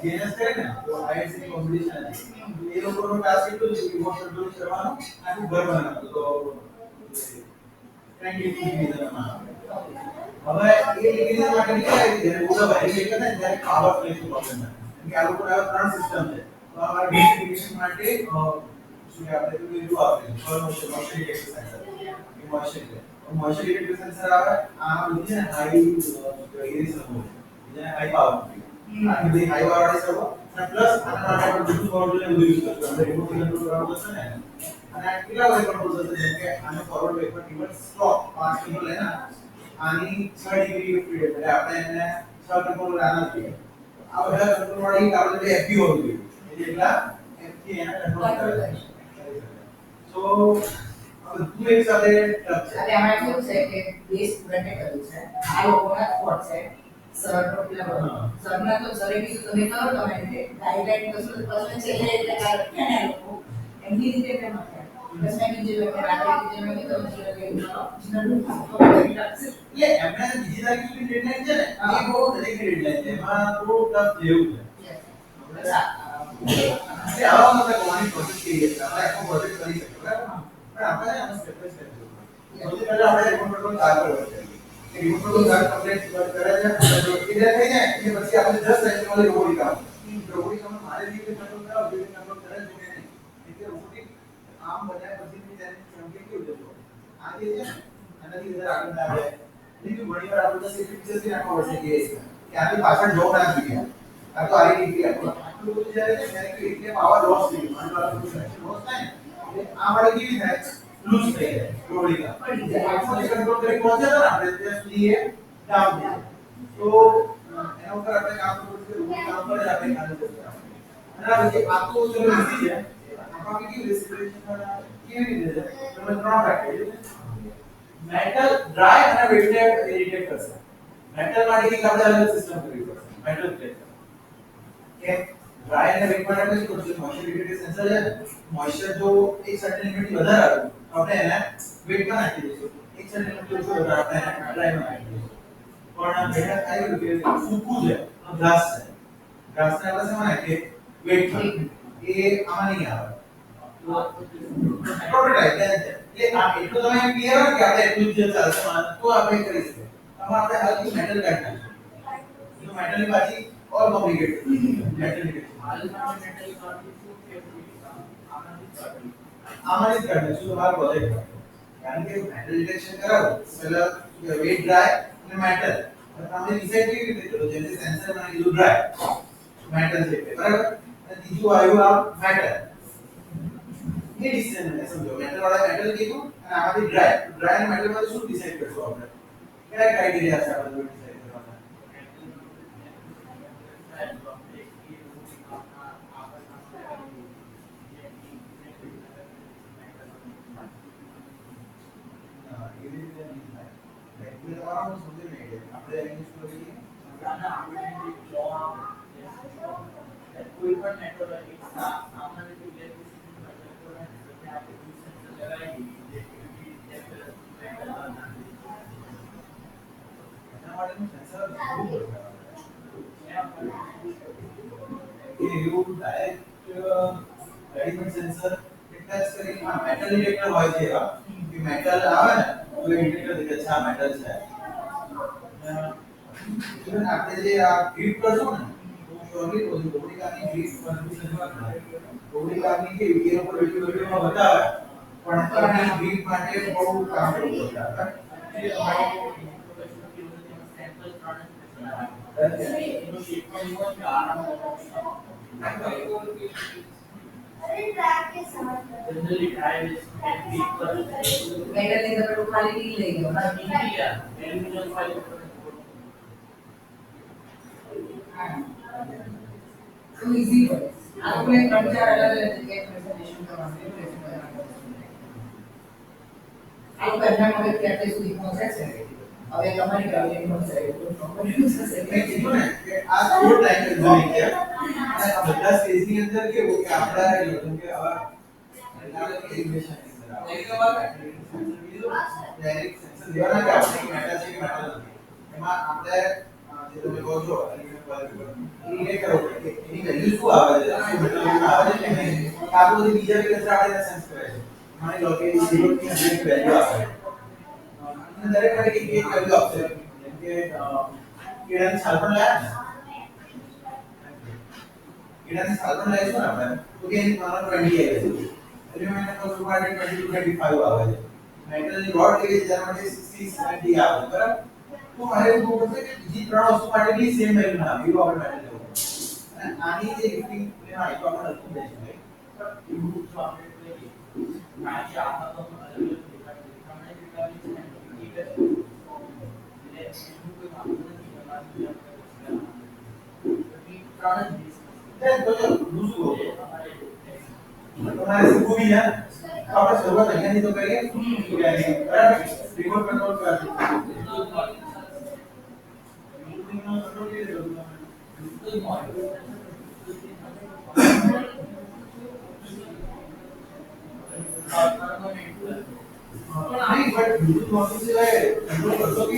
જેનેસ કરે ને તો આઈએસસી ની કોમ્પિટિશન હતી એ લોકોનો ટાસ્ક એટલું છે કે રિમોટ કંટ્રોલ કરવાનો આખું ઘર બનાવવાનું તો ટ્રેન્ડિંગ ડિવિઝનમાં હવે એ ડિવિઝન માટે નીકળાય છે જ્યારે પૂરા વેરિફિકેશન થાય ત્યારે પાવર પ્લેસ પ્રોબ્લેમ થાય કે આ લોકો આ ત્રણ સિસ્ટમ છે તો અમારા વેરિફિકેશન માટે શું કે આપણે પેલું વાપરીએ મોશન એક્સરસાઇઝ મોશન સેન્સર આવે આ બધું છે ને હાઈ એરિસ હોય જેને હાઈ પાવર આટલી બધી હાઈ પાવર વાળી સર્વો અને પ્લસ આના માટે આપણે બીજું મોડ્યુલ ને બધું યુઝ કરશું આપણે રિમોટ કંટ્રોલ કરવાનું થશે ને અને કેટલા બધા કંટ્રોલ થશે જેમ કે આને ફોરવર્ડ બેક પર ટીબલ સ્ટોપ 5 ટીબલ લેના આની 6 ડિગ્રી ફ્રીડમ એટલે આપણે એને 6 કંટ્રોલ આના જોઈએ આ બધા કંટ્રોલ વાળી આપણે જે એફપી હોવું જોઈએ એટલે એટલા એફપી એને કંટ્રોલ કરે સો હવે તું એક સાથે ટચ છે અરે આમાં કેવું છે કે બેઝ પ્રેક્ટિકલ છે આ લોકોના કોર્સ છે સર નો લેવલ સરના તો સરે કીધું તમે કરો તમે ગાઈડલાઈન કશું પછી છેલ્લે એટલે કાઢે ને લોકો એમની રીતે કેમ કરે બસ મેં કીધું કે રાત્રે જે મેં કીધું કે કરો એટલે એમને બીજી તારીખની ડેડલાઈન છે ને એ બહુ નજીકની ડેડલાઈન છે એમાં થોડું ટફ જેવું છે આપણે આવા માટે કોની પ્રોસેસ કરીએ છીએ આપણે આખો પ્રોજેક્ટ કરી શકીએ બરાબર પણ આપણે આનો સ્ટેપ બાય સ્ટેપ સૌથી પહેલા આપણે રિમોટ કંટ્રોલ કાર્ડ પર વર્ક કરીએ remote control card complete work કરે છે જો ક્લિયર થઈ જાય એટલે પછી આપણે જસ્ટ સેન્સિબલી રોબોટિક કામ મારે રીતે કંટ્રોલ કરાવ જે કંટ્રોલ કરે છે નહીં એટલે રોબોટિક આમ બનાવ્યા પછી તેને સમજી કેવું જતો આ જે છે આનાથી વધારે આગળ ના આવે એટલે કે ઘણી વાર આપણે બસ એક પિક્ચર થી નાખવા પડશે કે આની પાછળ જોબ ના જોઈએ આ તો આઈ ડિગ્રી આટલું બધું જ્યારે છે ત્યારે કે એટલે પાવર લોસ થઈ ગયો મારી પાસે સેક્શન લોસ થાય એટલે આ વાળી કેવી થાય લૂઝ થઈ જાય રોબોટિક કંટ્રોલ કરી પહોંચે તો આપણે ત્યાં સુધી એ ડાઉન થઈ જાય તો એના ઉપર આપણે કામ કરવું છે રોબોટિક કામ પર જ આપણે કામ કરવું અને આ પછી આ તો ચલો ઈઝી છે આમાં કેવી રેસ્પિરેશન કેવી રીતે છે તમે ત્રણ રાખી મેટલ ડ્રાય અને વેટને ઇરિટેટ કરશે મેટલ માટે એક આપણે અલગ સિસ્ટમ કરવી પડશે મેટલ પ્લેટ કે ડ્રાય અને વેટ માટે આપણે શું કરશું મોઇસ્ચર સેન્સર છે મોઇસ્ચર જો એક સર્ટેન લિમિટ વધારે આવે તો આપણે એને વેટમાં નાખી દઈશું એક સર્ટેન લિમિટ ઓછું વધારે આપણે એને ડ્રાયમાં નાખી દઈશું પણ બેટા થાય કે સૂકું છે ગ્લાસ છે ગ્લાસને આપણે શેમાં નાખીએ વેટમાં એ આમાં નહીં આવે પ્રોટોટાઇપ એટલે આ એટલું તમે ક્લિયર હો કે આપણે એટલું જ ચાલશે તો આપણે કરી શકીએ આમાં આપણે હલકી મેટલ કાઢ નાખીશું તો મેટલની પાછી ઓર કોમ્પ્લિકેટેડ મેટલ આમાંથી કાઢ નાખીશું તો મારો પ્રોજેક્ટ કારણ કે મેટલ ડિટેક્શન કરાવો પહેલા વેટ ડ્રાય અને મેટલ આપણે ડિસાઈડ કેવી રીતે કરો જેમ કે સેન્સર મને કીધું ડ્રાય મેટલ છે બરાબર અને ત્રીજું આવ્યું આ મેટલ ये डिसीजन है समझो मेटल वाला मेटल કીધું અને આમાંથી ડ્રાય અને મેટલ માંથી શું ડિસાઈડ કરશું આપણે કયા ક્રાઇટેરિયા છે આપણે ડિસાઈડ કરવાના એવી રીતે નહીં થાય એટલે તમારું સમજી નહીં આપણે એની સ્ટોરી કોઈ પણ મેટલ આમાં સેન્સર એટલા જ કરી આ મેટલ ડિટેક્ટર હોય છે કે મેટલ આવે ને તો એ ડિટેક્ટર દેખે છે આ મેટલ છે ઇવન આપણે જે આ ગ્રીપ કરશું ને તો ઓલી રોબોટિકાની ગ્રીપ રોબોટિકાની કે વિડિયો પર વિડિયોમાં બતાવે પણ એની ગ્રીપ માટે બહુ કામ કરવું પડે મેટલ ની અંદર ખાલી નહીં લઈ ગયો તો ઈઝી હોય આપણે ત્રણ ચાર અલગ અલગ જગ્યાએ પ્રેઝન્ટેશન કરવાનું આ પહેલા મગજ ક્યારે સુધી પહોંચે છે હવે તમારી ગાડી પહોંચે મેં કીધું ને કે આ થોડો ટાઈમ એક્ઝામિન છે અને આ બધા સ્ટેજની અંદર કેવું કે આપણે કેમ કે હવે એલિમિનેશન ડાયરેક્ટ સેન્સર લેવાના કે આપણે મેટલ છે કે મેટલ નથી એમાં આપણે જે તમે કહો છો એ કરો કે એની વેલ્યુ શું આવે છે મેટલ આવે છે કે નહીં આ બધું બીજા કે આપણે સેન્સ કરે છે માની લો કે 0 થી 100 વેલ્યુ આપે અને દરેક માટે એક વેલ્યુ આપશે જેમ કે કેળાની છાલ પણ લાયા ને કેળાની છાલ પણ લાવીશું ને આપણે તો કે એની માનો 20 આવી છે એલિમેન્ટ નો સુપાર્ટી 22 25 આવે છે મેટલની રોડ લઈએ જેના માટે 60 70 આવે બરાબર તો મારે એવું પડશે કે બીજી ત્રણ વસ્તુ માટે બી સેમ વેલ્યુ ના આવે એવું આપણે મેટલ લેવું आणि जे लिफ्टिंग हा एक आपण अजून द्यायचं नाही पण YouTube जो आपल्याकडे माझी आता तो अलग अलग ठीक आहे म्हणजे YouTube पे काम करत नाही मला तुम्ही आपल्याला दूसरो तुम्हारे से भी है आप सर्वर नहीं तो करिए रिमोट कंट्रोल कर नहीं बट ब्लूटूथ मॉड्यूल से कंट्रोल कर सकते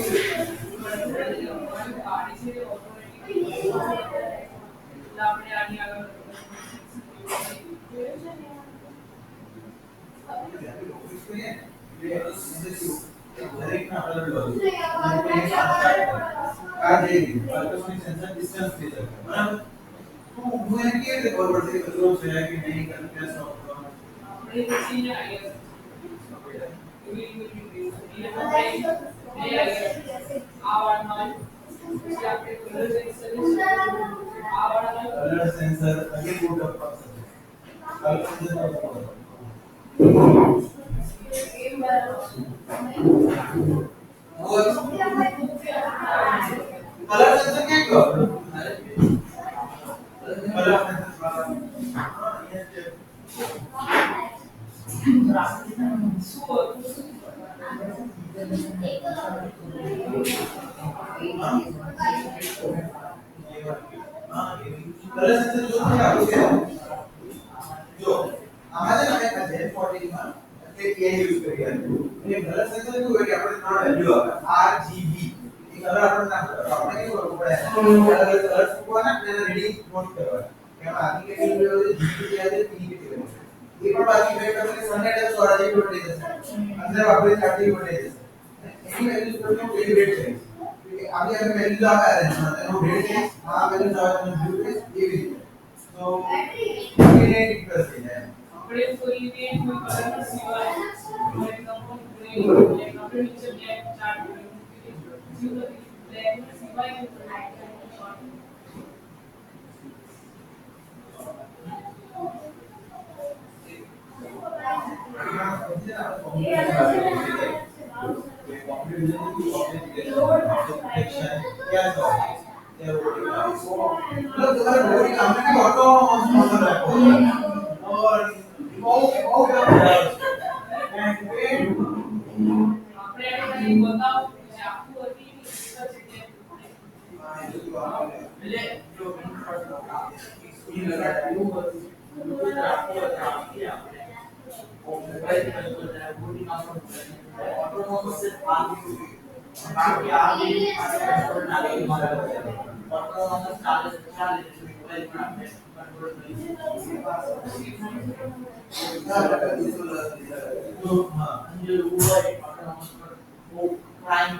दरेक ना अलग अलग આ જે અલ્ટ્રાસોનિક સેન્સર ડિસ્ટન્સ થઈ શકે બરાબર તો હું એને કેવી રીતે ખબર પડશે કે કચરો છે કે નહીં કન્ફ્યુઝ આપણે પછી colour sensor again boat of colour sensor colour sensor क्या करो कलर सेंसर जो है जो हमारे ना एक Z40 માં તે એ યુઝ કરીએ એ કલર સેન્સર શું હોય કે આપણે ત્રણ વેલ્યુ આવે RGB એ કલર આપણે ના આપણે કેવું કરવું પડે અલગ અલગ કલર્સ મૂકવાના અને રીડિંગ નોટ કરવાના કે આ ઇન્ડિકેટર લેવલ જીબી છે ઇન્ડિકેટર એ પણ બાકી બે કરીને સનલાઇટ જ સોરા જેવી બની જશે અંદર આપણે ચાર્જિંગ બની જશે એની વેલ્યુ કરતો વેરિએટ છે કે આની અમે વેલ્યુ આવે એનો રેટ છે આ વેલ્યુ આવે એનો બ્લુ છે એવી રીતે તો એને ડિફરન્સ થઈ જાય આપણે કોઈ ને કોઈ કલર સિવાય કોઈ કંપની આપણે નીચે બ્લેક ચાર્ટ સિવાય સિવાય क्या मतलब तुम्हारे बॉडी काम में ऑटो मॉडल है और बहुत एंड આપણે એને बताओ કે આખું હતી એટલે જો સ્ક્રીન લગાડ્યું ऑटोनॉमस से बाकी आगे ऑटोनॉमस चार्ज मोबाइल पर आपने कंट्रोल तो हां जो हुआ है ऑटोनॉमस पर वो प्राइम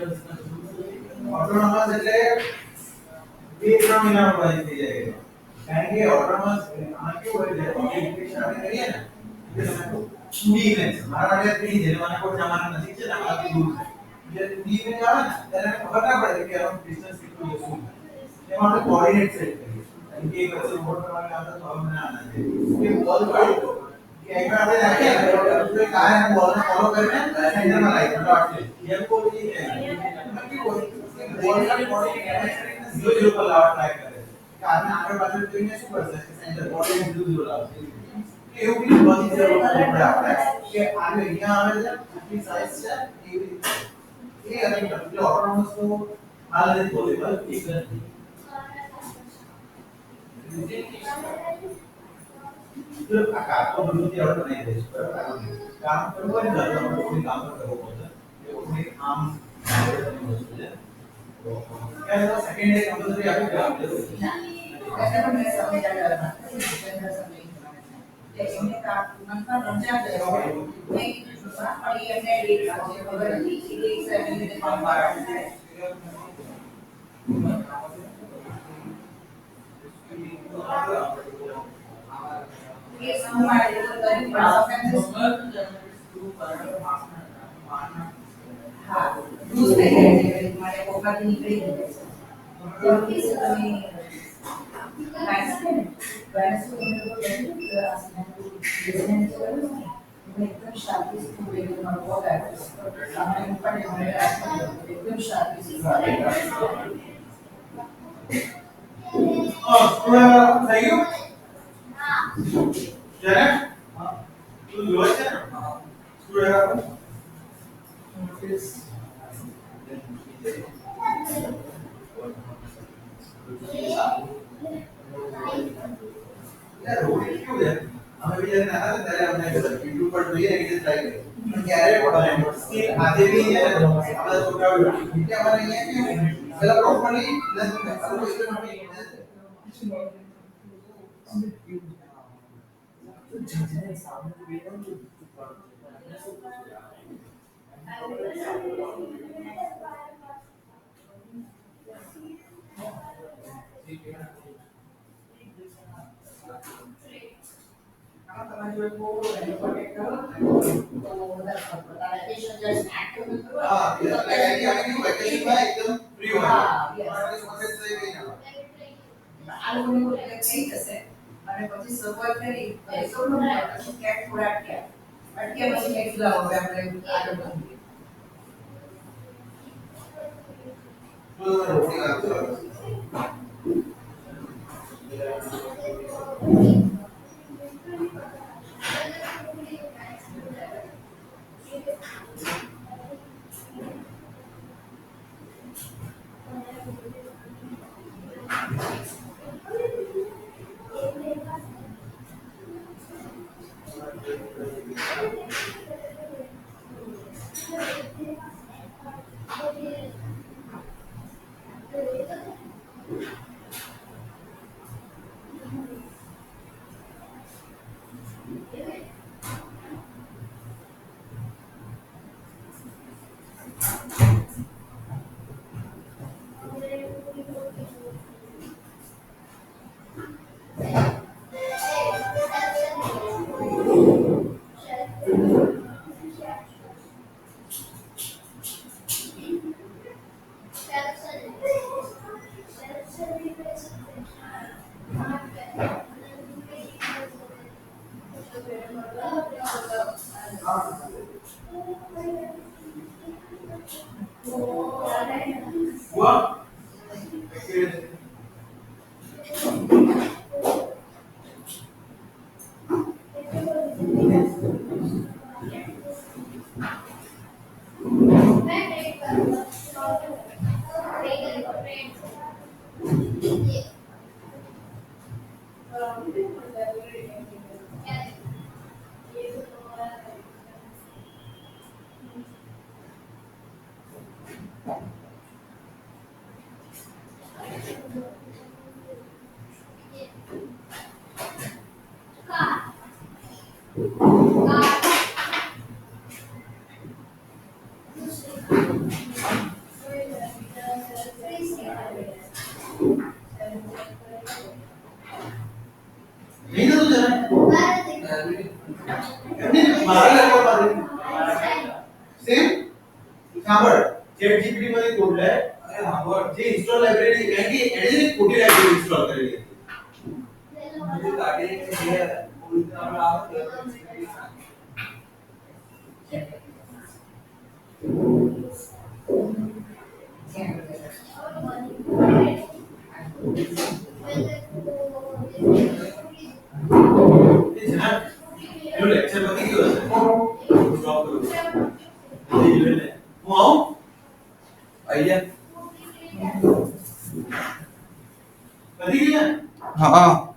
ऑटोनॉमस એટલે બે ત્રણ મહિનામાં બંધ થઈ જાય કારણ કે ઓટોનોમસ આ કેવું હોય છે એપ્લિકેશન આપણે કરીએ ને કે તમે 2D ઇમેજ મારા માટે 3D છે મને કોઈ જમાના નથી છે ને આ દૂર છે જે 2D ઇમેજ આવે ને ત્યારે ખબર ના પડે કે આનો ડિસ્ટન્સ કેટલું છે શું એમાં આપણે કોઓર્ડિનેટ સેટ કરીએ કે એક વચ્ચે મોડ કરવાની આવતા તો હવે મને આના છે કે બોલ કાઢી દો કે એકવાર આપણે રાખીએ ને તો કાય બોલને ફોલો કરીને સેન્ટરમાં લાવી દો ડોટ છે જેમ કોઈ છે એમાં કેવું હોય કે બોલના કોઓર્ડિનેટ ઝીરો ઝીરો પર લાવવા ટ્રાય કરે કે આપણે આગળ પાછળ જોઈને શું કરશે કે સેન્ટર કોઓર્ડિનેટ ઝીરો ઝીરો લાવશે એવું બી લોજિક જરૂર પડે આપણે કે આને અહીંયા આવે છે આટલી સાઈઝ છે એવી રીતે એ અલગ એટલે ઓટોનોમસ તો હાલ નથી પોસિબલ એક નથી જો આ કાકો બધું ત્યાં બનાવી દે છે બરાબર કામ કરવું હોય ને તો કોઈ કામ કરવું પડે એ કોઈ આમ વસ્તુ છે क्या तो सेकंड डे कंपलसरी आपको काम दे दो ऐसे तो मैं समझ आ रहा था लेकिन का मन का समझा दे मैं दूसरा पढ़ी हमने एक राज्य खबर थी एक से मैंने काम मारा है ये हमारे तो तरी बड़ा सेंस हाँ दूसरे हमारे को बात निकली है तो किस समय एकदम शादी से बहुत एकदम शादी से थैंक यू Janet, तू US है ना? स्टूडेंट यार रोटी क्यों है? हमें भी जब नहा तो तेरे हमने यूट्यूब पर भी है कि ट्राई करें। कैरेट स्किन आते भी है हमारा छोटा वीडियो क्या हमारा ये है कि पहला प्रॉपर्ली प्लस अब इसके हाँ ये आगे वैकेशन में एकदम फ्री हो हमारे समझ से नहीं ना આ લોકોને કોઈ થઈ જશે અને પછી સફર કરી પૈસો ન મળે પછી ક્યાંક થોડા અટક્યા પછી નેક્સ્ટ લાવો હવે આપણે આગળ વધીએ तो रोटी खाते हो हुआ नहीं ना तुझे मारा लगा पारे सेम सांबर चैट जीपीटी मध्ये कोडलाय अरे हां जे इन्स्टॉल लायब्ररी आहे की एडिट कोडी लायब्ररी इन्स्टॉल करायची म्हणजे गाडी हे कोडी आपण जो लेक्चर पति की होता है स्टॉप करो ये ले वो आओ आइए पति की है हाँ